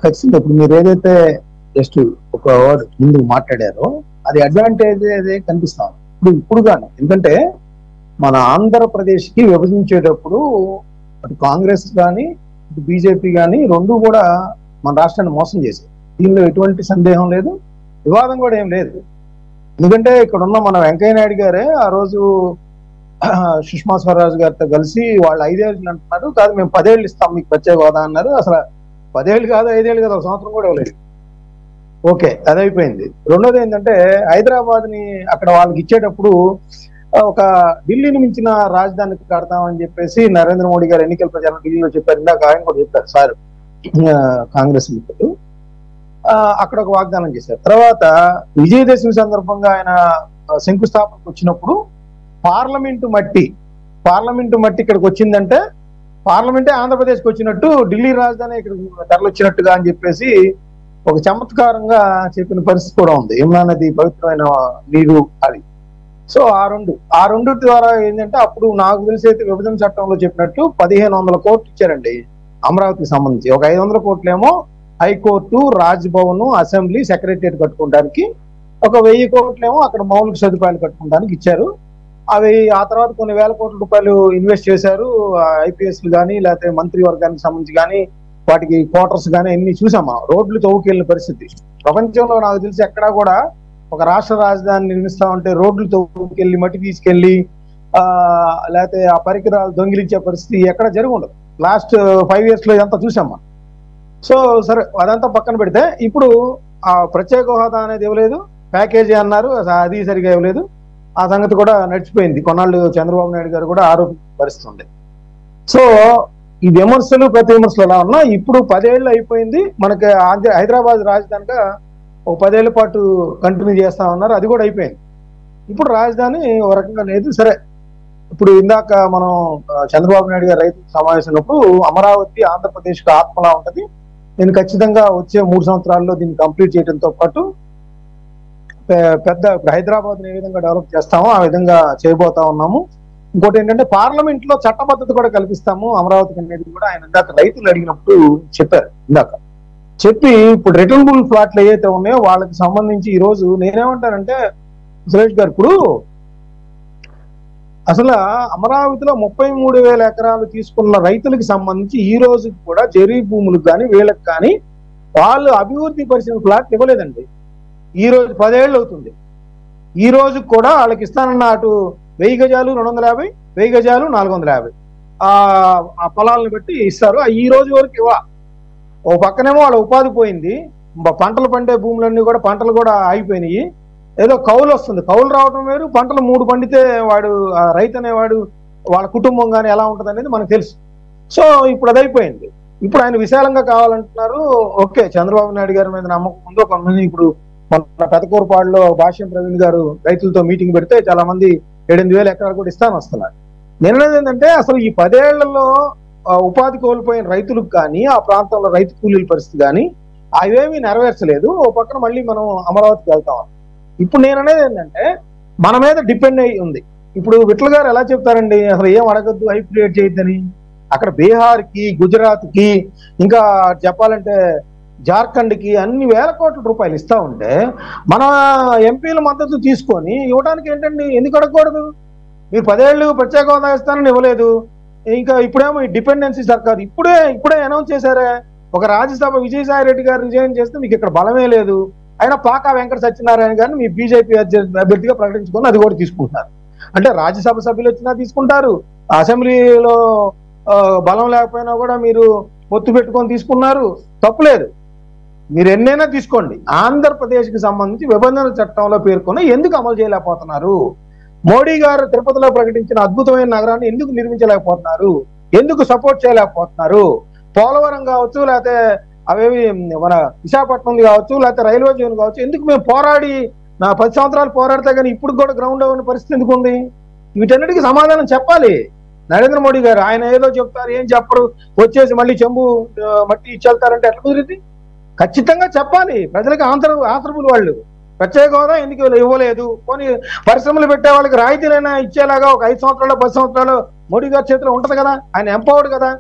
ఖచ్చితంగా ఇప్పుడు మీరు ఏదైతే జస్ట్ ఒక వర్డ్ ముందు మాట్లాడారో అది అడ్వాంటేజ్ అదే కనిపిస్తాం ఇప్పుడు కానీ. ఎందుకంటే మన ఆంధ్రప్రదేశ్కి విభజించేటప్పుడు అటు కాంగ్రెస్ కానీ ఇటు బీజేపీ కానీ రెండు కూడా మన రాష్ట్రాన్ని మోసం చేశారు. దీనిలో ఎటువంటి సందేహం లేదు, వివాదం కూడా ఏం లేదు. ఎందుకంటే ఇక్కడ ఉన్న మన వెంకయ్య నాయుడు గారే ఆ రోజు సుష్మా స్వరాజ్ గారితో కలిసి వాళ్ళు 5 ఏళ్ళు అంటున్నారు, కాదు మేము 10 ఏళ్ళు ఇస్తాం మీకు ప్రత్యేక హోదా అన్నారు. అసలు 10 ఏళ్ళు కాదు, 5 ఏళ్ళు కాదు, 1 సంవత్సరం కూడా ఇవ్వలేదు. ఓకే, అది అయిపోయింది. రెండోది ఏంటంటే హైదరాబాద్ని అక్కడ వాళ్ళకి ఇచ్చేటప్పుడు ఒక ఢిల్లీని మించిన రాజధానికి కడతామని చెప్పేసి నరేంద్ర మోడీ గారు ఎన్నికల ప్రచారం ఢిల్లీలో చెప్పారు. ఇందాక ఆయన కూడా చెప్పారు సార్, కాంగ్రెస్ మిత్రులు అక్కడ ఒక వాగ్దానం చేశారు. తర్వాత విజయదశమి సందర్భంగా ఆయన శంకుస్థాపనకు వచ్చినప్పుడు పార్లమెంటు మట్టి ఇక్కడికి వచ్చిందంటే పార్లమెంటే ఆంధ్రప్రదేశ్కి వచ్చినట్టు, ఢిల్లీ రాజధాని ఇక్కడ తరలిచ్చినట్టుగా అని చెప్పేసి ఒక చమత్కారంగా చెప్పిన పరిస్థితి కూడా ఉంది. యమునా నది పవిత్రమైన నీరు అది. సో ఆ రెండు ద్వారా ఏంటంటే అప్పుడు నాకు తెలిసి అయితే విభజన చట్టంలో చెప్పినట్టు 1,500 కోట్లు ఇచ్చారండి అమరావతికి సంబంధించి. ఒక 500 కోట్లేమో హైకోర్టు, రాజ్భవన్, అసెంబ్లీ, సెక్రటరియట్ కట్టుకోవడానికి, ఒక 1000 కోట్లేమో అక్కడ మౌలిక సదుపాయాలు కట్టుకోవడానికి ఇచ్చారు. అవి ఆ తర్వాత కొన్ని వేల కోట్ల రూపాయలు ఇన్వెస్ట్ చేశారు. ఐపీఎస్లు కానీ లేకపోతే మంత్రివర్గానికి సంబంధించి కానీ వాటికి క్వార్టర్స్ కానీ అన్ని చూసాం. రోడ్లు తవ్వుకెళ్ళిన పరిస్థితి ప్రపంచంలో నాకు తెలిసి ఎక్కడా కూడా ఒక రాష్ట్ర రాజధాని నిర్మిస్తామంటే రోడ్లు తవ్వుకెళ్ళి మట్టి తీసుకెళ్లి లేకపోతే ఆ పరికరాలు దొంగిలించే పరిస్థితి ఎక్కడ జరిగి ఉండదు. లాస్ట్ 5 years లో ఇదంతా చూసామ్మా. సో సరే, అదంతా పక్కన పెడితే ఇప్పుడు ఆ ప్రత్యేక హోదా అనేది ఇవ్వలేదు, ప్యాకేజీ అన్నారు, అది సరిగా ఇవ్వలేదు. ఆ సంగతి కూడా నడిచిపోయింది. కొన్నాళ్ళు చంద్రబాబు నాయుడు గారు కూడా ఆరోపిస్తుంది. సో ఈ విమర్శలు ప్రతి విమర్శలు ఎలా ఉన్నా ఇప్పుడు 10 ఏళ్ళు అయిపోయింది. మనకి హైదరాబాద్ రాజధానిగా ఒక 10 ఏళ్ల పాటు కంటిన్యూ చేస్తామన్నారు, అది కూడా అయిపోయింది. ఇప్పుడు రాజధాని ఒక రకంగా లేదు. సరే, ఇప్పుడు ఇందాక మనం చంద్రబాబు నాయుడు గారు రైతు సమావేశంలో అమరావతి ఆంధ్రప్రదేశ్కి ఆత్మలా ఉంటుంది, నేను ఖచ్చితంగా వచ్చే 3 సంవత్సరాల్లో దీన్ని కంప్లీట్ చేయడంతో పాటు పెద్ద ఇప్పుడు హైదరాబాద్ని ఏ విధంగా డెవలప్ చేస్తామో ఆ విధంగా చేయబోతా ఉన్నాము. ఇంకోటి ఏంటంటే పార్లమెంట్ లో చట్టబద్ధత కూడా కల్పిస్తాము అమరావతికి అనేది కూడా ఆయన ఇందాక రైతులు అడిగినప్పుడు చెప్పారు. ఇందాక చెప్పి ఇప్పుడు రిటర్నబుల్ ఫ్లాట్లు ఏవైతే ఉన్నాయో వాళ్ళకి సంబంధించి ఈ రోజు నేనేమంటానంటే సురేష్ గారు, ఇప్పుడు అసలు అమరావతిలో 33,000 ఎకరాలు తీసుకున్న రైతులకు సంబంధించి ఈ రోజు కూడా జరీ భూములకు కానీ వీళ్ళకి కానీ వాళ్ళు అభివృద్ధి పరిచిన ఫ్లాట్లు ఇవ్వలేదండి. ఈ రోజు 10 ఏళ్ళు అవుతుంది. ఈ రోజు కూడా వాళ్ళకి ఇస్తానన్న అటు 1000 గజాలు 250, 1000 గజాలు 450 ఆ పొలాలను బట్టి ఇస్తారు. ఈ రోజు వరకు ఇవ్వ. ఓ పక్కనేమో వాళ్ళ ఉపాధి పోయింది, పంటలు పండే భూములన్నీ కూడా పంటలు కూడా ఆగిపోయినాయి. ఏదో కౌలు వస్తుంది, కౌలు రావడం వేరు, పంటలు 3 పండితే వాడు రైతు అనేవాడు వాళ్ళ కుటుంబం కానీ ఎలా ఉంటుంది అనేది మనకు తెలుసు. సో ఇప్పుడు అది అయిపోయింది. ఇప్పుడు ఆయన విశాలంగా కావాలంటున్నారు. ఓకే, చంద్రబాబు నాయుడు గారి మీద నమ్మకం ఉందో కొంతమంది. ఇప్పుడు మన పెదకూరుపాడులో భాష్యం ప్రవీణ్ గారు రైతులతో మీటింగ్ పెడితే చాలా మంది 7,000 ఎకరాలు కూడా ఇస్తాను వస్తున్నారు. నిర్ణయం ఏంటంటే అసలు ఈ 10 ఏళ్లలో ఉపాధి కోల్పోయిన రైతులకు కానీ ఆ ప్రాంతంలో రైతు కూలీల పరిస్థితి కానీ అవేమీ నెరవేర్చలేదు. ఓ పక్కన మళ్ళీ మనం అమరావతికి వెళ్తాం. ఇప్పుడు నేను అనేది ఏంటంటే మన మీద డిపెండ్ అయి ఉంది. ఇప్పుడు విట్ల గారు ఎలా చెప్తారండి, అసలు ఏం అడగద్దు, హైప్ క్రియేట్ చేయొద్దని. అక్కడ బీహార్కి, గుజరాత్కి, ఇంకా చెప్పాలంటే జార్ఖండ్కి అన్ని వేల కోట్ల రూపాయలు ఇస్తా ఉంటే మన ఎంపీల మద్దతు తీసుకొని ఇవ్వడానికి ఏంటండి, ఎందుకు అడగకూడదు? మీరు 10 ఏళ్ళు ప్రత్యేక హోదా ఇస్తానని ఇవ్వలేదు. ఇంకా ఇప్పుడేమో ఈ డిపెండెన్సీ సర్కార్ ఇప్పుడే అనౌన్స్ చేశారే. ఒక రాజ్యసభ విజయసాయి రెడ్డి గారు రిజైన్ చేస్తే మీకు ఇక్కడ బలమే లేదు. అయినా పాకా వెంకట సత్యనారాయణ గారిని మీ బీజేపీ అభ్యర్థిగా ప్రకటించుకొని అది కూడా తీసుకుంటున్నారు. అంటే రాజ్యసభ సభ్యులు వచ్చినా తీసుకుంటారు, అసెంబ్లీలో బలం లేకపోయినా కూడా మీరు పొత్తు పెట్టుకొని తీసుకున్నారు, తప్పులేదు. మీరు ఎన్నైనా తీసుకోండి. ఆంధ్రప్రదేశ్కి సంబంధించి విభజన చట్టంలో పేర్కొని ఎందుకు అమలు చేయలేకపోతున్నారు? మోడీ గారు తిరుపతిలో ప్రకటించిన అద్భుతమైన నగరాన్ని ఎందుకు నిర్మించలేకపోతున్నారు? ఎందుకు సపోర్ట్ చేయలేకపోతున్నారు? పోలవరం కావచ్చు, లేకపోతే అవేవి మన విశాఖపట్నం కావచ్చు, లేకపోతే రైల్వే జోన్ కావచ్చు, ఎందుకు మేము పోరాడి 10 సంవత్సరాలు పోరాడితే కానీ ఇప్పుడు కూడా గ్రౌండ్ అవ్వని పరిస్థితి ఎందుకు ఉంది? వీటన్నిటికీ సమాధానం చెప్పాలి నరేంద్ర మోడీ గారు. ఆయన ఏదో చెప్తారు, ఏం చెప్పరు, వచ్చేసి మళ్ళీ చెంబు మట్టి ఇచ్చేళ్తారంటే ఎట్లా కుదిరింది? ఖచ్చితంగా చెప్పాలి ప్రజలకు. ఆంధ్రపులు వాళ్ళు ప్రత్యేక హోదా ఎందుకు ఇవ్వలేదు? కొన్ని పరిశ్రమలు పెట్టే వాళ్ళకి రాయితీలైనా ఇచ్చేలాగా ఒక 5 సంవత్సరాలు 10 సంవత్సరాలు మోడీ గారి చేతిలో ఉంటది కదా, ఆయన ఎంపవర్డ్ కదా.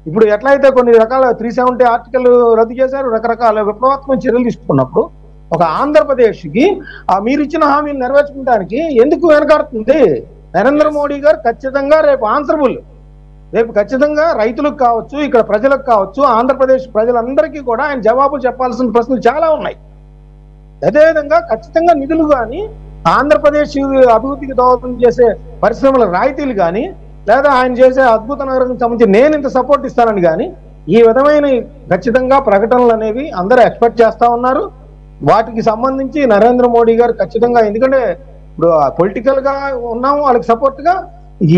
ఇప్పుడు ఎట్లయితే కొన్ని రకాల 370 ఆర్టికల్ రద్దు చేశారు, రకరకాల విప్లవాత్మక చర్యలు తీసుకున్నప్పుడు ఒక ఆంధ్రప్రదేశ్కి మీరు ఇచ్చిన హామీలు నెరవేర్చుకోవడానికి ఎందుకు వెనకాడుతుంది? నరేంద్ర మోడీ గారు ఖచ్చితంగా రేపు ఆన్సరబుల్. రేపు ఖచ్చితంగా రైతులకు కావచ్చు, ఇక్కడ ప్రజలకు కావచ్చు, ఆంధ్రప్రదేశ్ ప్రజలందరికీ కూడా ఆయన జవాబు చెప్పాల్సిన ప్రశ్నలు చాలా ఉన్నాయి. అదేవిధంగా ఖచ్చితంగా నిధులు కానీ, ఆంధ్రప్రదేశ్ అభివృద్ధికి దోహదం చేసే పరిశ్రమల రాయితీలు కానీ, లేదా ఆయన చేసే అద్భుత నగరానికి సంబంధించి నేను ఇంత సపోర్ట్ ఇస్తానని కానీ ఈ విధమైన ఖచ్చితంగా ప్రకటనలు అనేవి అందరూ ఎక్స్పెక్ట్ చేస్తా ఉన్నారు. వాటికి సంబంధించి నరేంద్ర మోడీ గారు ఖచ్చితంగా, ఎందుకంటే ఇప్పుడు పొలిటికల్ గా ఉన్నాము వాళ్ళకి సపోర్ట్ గా,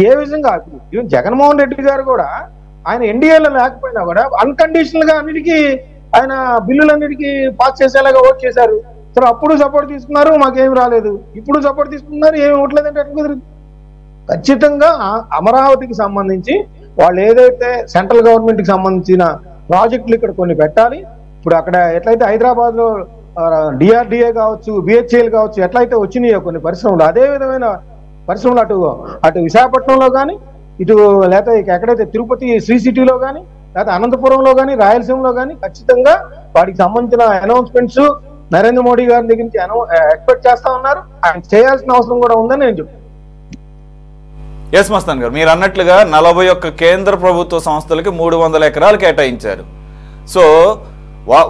ఏ విధంగా ఈవెన్ జగన్మోహన్ రెడ్డి గారు కూడా ఆయన ఎన్డీఏలో లేకపోయినా కూడా అన్కండిషనల్ గా అన్నిటికీ ఆయన బిల్లులన్నిటికీ పాస్ చేసేలాగా ఓట్ చేశారు. సరే, అప్పుడు సపోర్ట్ తీసుకున్నారు, మాకేం రాలేదు. ఇప్పుడు సపోర్ట్ తీసుకున్నారు, ఏమి ఇవ్వట్లేదంటే ఎట్లా కుదిరింది? ఖచ్చితంగా అమరావతికి సంబంధించి వాళ్ళు ఏదైతే సెంట్రల్ గవర్నమెంట్ కి సంబంధించిన ప్రాజెక్టులు ఇక్కడ కొన్ని పెట్టాలి. ఇప్పుడు అక్కడ ఎట్లయితే హైదరాబాద్ లో డిఆర్డిఏ కావచ్చు, బిహెచ్ఎల్ కావచ్చు, ఎట్లయితే వచ్చినాయో కొన్ని పరిశ్రమలు, అదే విధమైన పరిశ్రమలు అటు విశాఖపట్నంలో కానీ, ఇటు లేకపోతే ఎక్కడైతే తిరుపతి శ్రీ సిటీలో కానీ, లేకపోతే అనంతపురంలో కానీ, రాయలసీమలో కానీ ఖచ్చితంగా వాటికి సంబంధించిన అనౌన్స్మెంట్స్ నరేంద్ర మోడీ గారి దగ్గర నుంచి ఎక్స్పెక్ట్ చేస్తా ఉన్నారు. ఆయన చేయాల్సిన అవసరం కూడా ఉందని నేను చెప్తాను. ఎస్ మస్తాన్ గారు, మీరు అన్నట్లుగా 41 కేంద్ర ప్రభుత్వ సంస్థలకి 300 ఎకరాలు కేటాయించారు. సో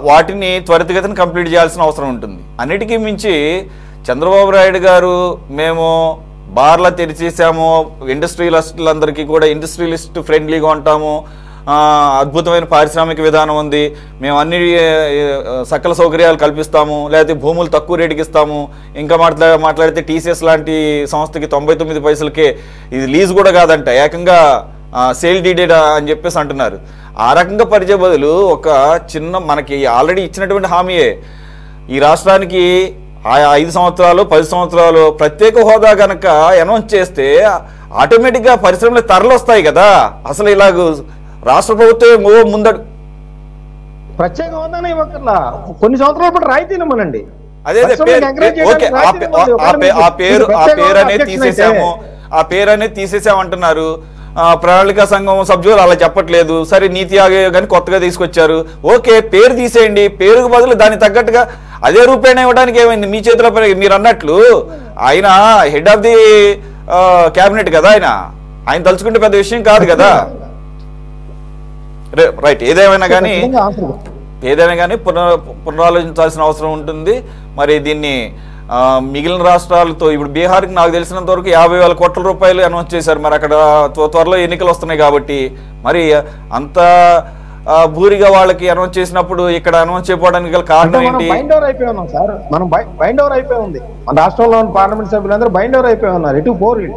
వాటిని త్వరితగతిని కంప్లీట్ చేయాల్సిన అవసరం ఉంటుంది. అన్నిటికీ మించి చంద్రబాబు నాయుడు గారు మేము బార్లా తెరిచేసాము, ఇండస్ట్రియలిస్టులందరికీ కూడా ఇండస్ట్రియలిస్ట్ ఫ్రెండ్లీగా ఉంటాము, అద్భుతమైన పారిశ్రామిక విధానం ఉంది, మేము అన్ని సకల సౌకర్యాలు కల్పిస్తాము, లేకపోతే భూములు తక్కువ రేటుకి ఇస్తాము, ఇంకా మాట్లాడితే టీసీఎస్ లాంటి సంస్థకి 99 పైసలకే ఇది లీజ్ కూడా కాదంట, ఏకంగా సేల్ డీడెడ్ అని చెప్పేసి అంటున్నారు. ఆ రకంగా పరిచయ బదులు ఒక చిన్న మనకి ఆల్రెడీ ఇచ్చినటువంటి హామీయే ఈ రాష్ట్రానికి 5 సంవత్సరాలు 10 సంవత్సరాలు ప్రత్యేక హోదా కనుక అనౌన్స్ చేస్తే ఆటోమేటిక్గా పరిశ్రమలు తరలొస్తాయి కదా. అసలు ఇలాగ రాష్ట్ర ప్రభుత్వం ముందడు ప్రత్యేక హోదానే ఇవ్వకర్లా, కొన్ని సంవత్సరాల పాటు రాయితీలు ఇవ్వనండి. అదే ఆ పేరు అనేది తీసేసాము, ఆ పేరు అనేది తీసేసామంటున్నారు. ప్రణాళికా సంఘం సభ్యులు అలా చెప్పట్లేదు. సరే నీతి ఆయోగ్ అని కొత్తగా తీసుకొచ్చారు, ఓకే పేరు తీసేయండి, పేరుకు బదులు దానికి తగ్గట్టుగా అదే రూపేణ ఇవ్వడానికి ఏమైంది? మీ చేతిలో మీరు అన్నట్లు ఆయన హెడ్ ఆఫ్ ది క్యాబినెట్ కదా, ఆయన తలుచుకుంటే పెద్ద విషయం కాదు కదా. రైట్, ఏదేమైనా కానీ పునరాలోచించాల్సిన అవసరం ఉంటుంది. మరి దీన్ని మిగిలిన రాష్ట్రాలతో ఇప్పుడు బీహార్కి నాకు తెలిసినంత వరకు 50,000 కోట్ల రూపాయలు అనౌన్స్ చేశారు. మరి అక్కడ త్వరలో ఎన్నికలు వస్తున్నాయి కాబట్టి మరి అంత భూరిగా వాళ్ళకి అనౌన్స్ చేసినప్పుడు ఇక్కడ అనౌన్స్ చేయడానికి గల కారణం ఏంటి? బైండ్ ఓవర్ అయిపోయి ఉన్నాం సార్, మనం బైండ్ ఓవర్ అయిపోయి ఉంది. మన రాష్ట్రంలో పార్లమెంట్ సభ్యులందరూ బైండ్ ఓవర్ అయిపోయి ఉన్నారు. ఎటు పోరు.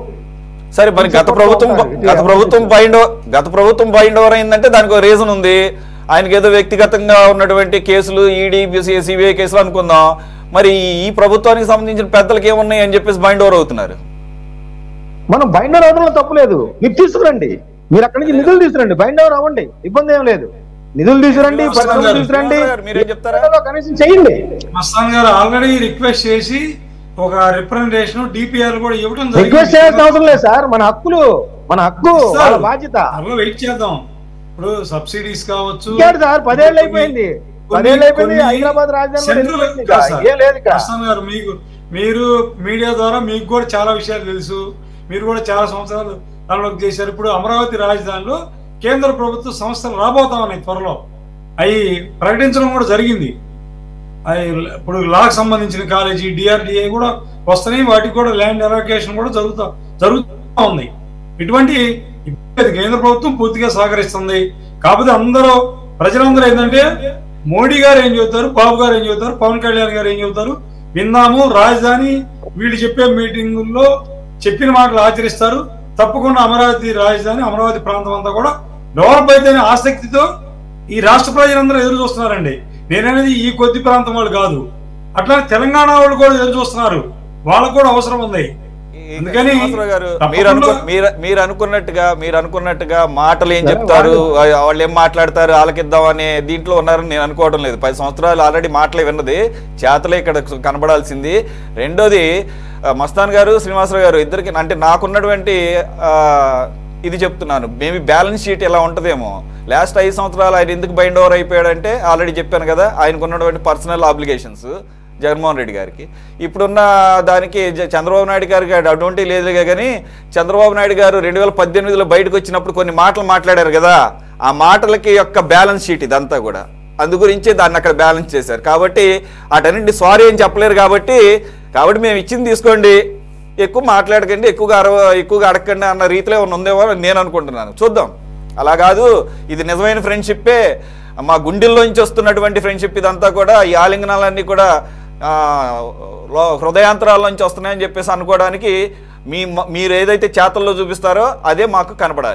సరే, మరి గత ప్రభుత్వం బైండ్ ఓవర్ అయిందంటే దానికి ఒక రీజన్ ఉంది. ఆయనకి ఏదో వ్యక్తిగతంగా ఉన్నటువంటి కేసులు, ఈడీ సిబిఐ కేసులు అనుకుందాం. మరి ఈ ప్రభుత్వానికి సంబంధించిన పెద్దలకి ఏమున్నాయి అని చెప్పేసి బైండ్ ఓవర్ అవుతున్నారు. మనం బైండ్ ఓవర్ అవడంలో తప్పులేదు. మీరు తీసుకురండి, మీరు అక్కడి నుంచి నిధులు తీసుకురండి, బైండ్ ఓవర్ అవ్వండి, ఇబ్బంది ఏం లేదు. నిధులు తీసుకురండి, పరిశ్రమలు తీసుకురండి, మీరేం చెప్తారా? కనీసం చేయండి. మస్తాన్ గారు ఆల్రెడీ రిక్వెస్ట్ చేసి ఒక రిప్రజెంటేషన్ డిపిఆర్ కూడా ఇవ్వడం రిక్వెస్ట్ చేయాల్సిన అవసరం లేదు సార్. మన హక్కు, వాళ్ళ బాధ్యత. వెయిట్ చేద్దాం. ఇప్పుడు సబ్సిడీస్ కావచ్చు సార్, 10 ఏళ్ళు అయిపోయింది. హైదరాబాద్ రాజధాని గారు మీరు మీడియా ద్వారా మీకు కూడా చాలా విషయాలు తెలుసు. మీరు కూడా చాలా సంవత్సరాలు అమలు చేశారు. ఇప్పుడు అమరావతి రాజధానిలో కేంద్ర ప్రభుత్వ సంస్థలు రాబోతా ఉన్నాయి త్వరలో. అవి ప్రకటించడం కూడా జరిగింది. అవి ఇప్పుడు లాకు సంబంధించిన కాలేజీ డిఆర్డిఏ కూడా వస్తున్నాయి. వాటికి కూడా ల్యాండ్ అలొకేషన్ కూడా జరుగుతూ ఉంది. ఇటువంటి కేంద్ర ప్రభుత్వం పూర్తిగా సహకరిస్తుంది. కాకపోతే ప్రజలందరూ ఏంటంటే మోడీ గారు ఏం చెబుతారు, బాబు గారు ఏం చెబుతారు, పవన్ కళ్యాణ్ గారు ఏం చెబుతారు విందాము. రాజధాని వీళ్ళు చెప్పే మీటింగుల్లో చెప్పిన మాటలు ఆచరిస్తారు. తప్పకుండా అమరావతి రాజధాని, అమరావతి ప్రాంతం అంతా కూడా డెవలప్ అయితేనే ఆసక్తితో ఈ రాష్ట్ర ప్రజలందరూ ఎదురు చూస్తున్నారండి. నేననేది ఈ కొద్ది ప్రాంతం వాళ్ళు కాదు, అట్లా తెలంగాణ వాళ్ళు కూడా ఎదురు చూస్తున్నారు. వాళ్ళకు కూడా అవసరం ఉంది. అందుకని మీరు అనుకున్నట్టుగా మాటలు ఏం చెప్తారు, వాళ్ళు ఏం మాట్లాడతారు, ఆలకిద్దాం అనే దీంట్లో ఉన్నారని నేను అనుకోవడం లేదు. 10 సంవత్సరాలు ఆల్రెడీ మాటలే విన్నది, చేతలే ఇక్కడ కనబడాల్సింది. రెండోది, మస్తాన్ గారు, శ్రీనివాసరావు గారు ఇద్దరికి అంటే నాకున్నటువంటి ఇది చెప్తున్నాను, మేబీ బ్యాలెన్స్ షీట్ ఎలా ఉంటుందేమో. లాస్ట్ 5 సంవత్సరాలు ఆయన ఎందుకు బైండ్ ఓవర్ అయిపోయాడంటే ఆల్రెడీ చెప్పాను కదా, ఆయనకు ఉన్నటువంటి పర్సనల్ ఆబ్లిగేషన్స్ జగన్మోహన్ రెడ్డి గారికి. ఇప్పుడున్న దానికి చంద్రబాబు నాయుడు గారికి అటువంటి లేదుగా. కానీ చంద్రబాబు నాయుడు గారు 2018లో బయటకు వచ్చినప్పుడు కొన్ని మాటలు మాట్లాడారు కదా, ఆ మాటలకి యొక్క బ్యాలెన్స్ షీట్ ఇదంతా కూడా. అందు గురించే దాన్ని అక్కడ బ్యాలెన్స్ చేశారు. కాబట్టి అటన్నింటి సారీ అని చెప్పలేరు. కాబట్టి మేము ఇచ్చింది తీసుకోండి, ఎక్కువ మాట్లాడకండి, ఎక్కువగా అడగండి అన్న రీతిలో ఉందేమో నేను అనుకుంటున్నాను. చూద్దాం. అలా కాదు, ఇది నిజమైన ఫ్రెండ్షిప్పే, మా గుండెల్లోంచి వస్తున్నటువంటి ఫ్రెండ్షిప్ ఇదంతా కూడా. ఈ ఆలింగనాలన్నీ కూడా హృదయాంతరాల నుంచి వస్తున్నాయని చెప్పేసి అనుకోవడానికి మీరు ఏదైతే చేతల్లో చూపిస్తారో అదే మాకు కనపడాలి.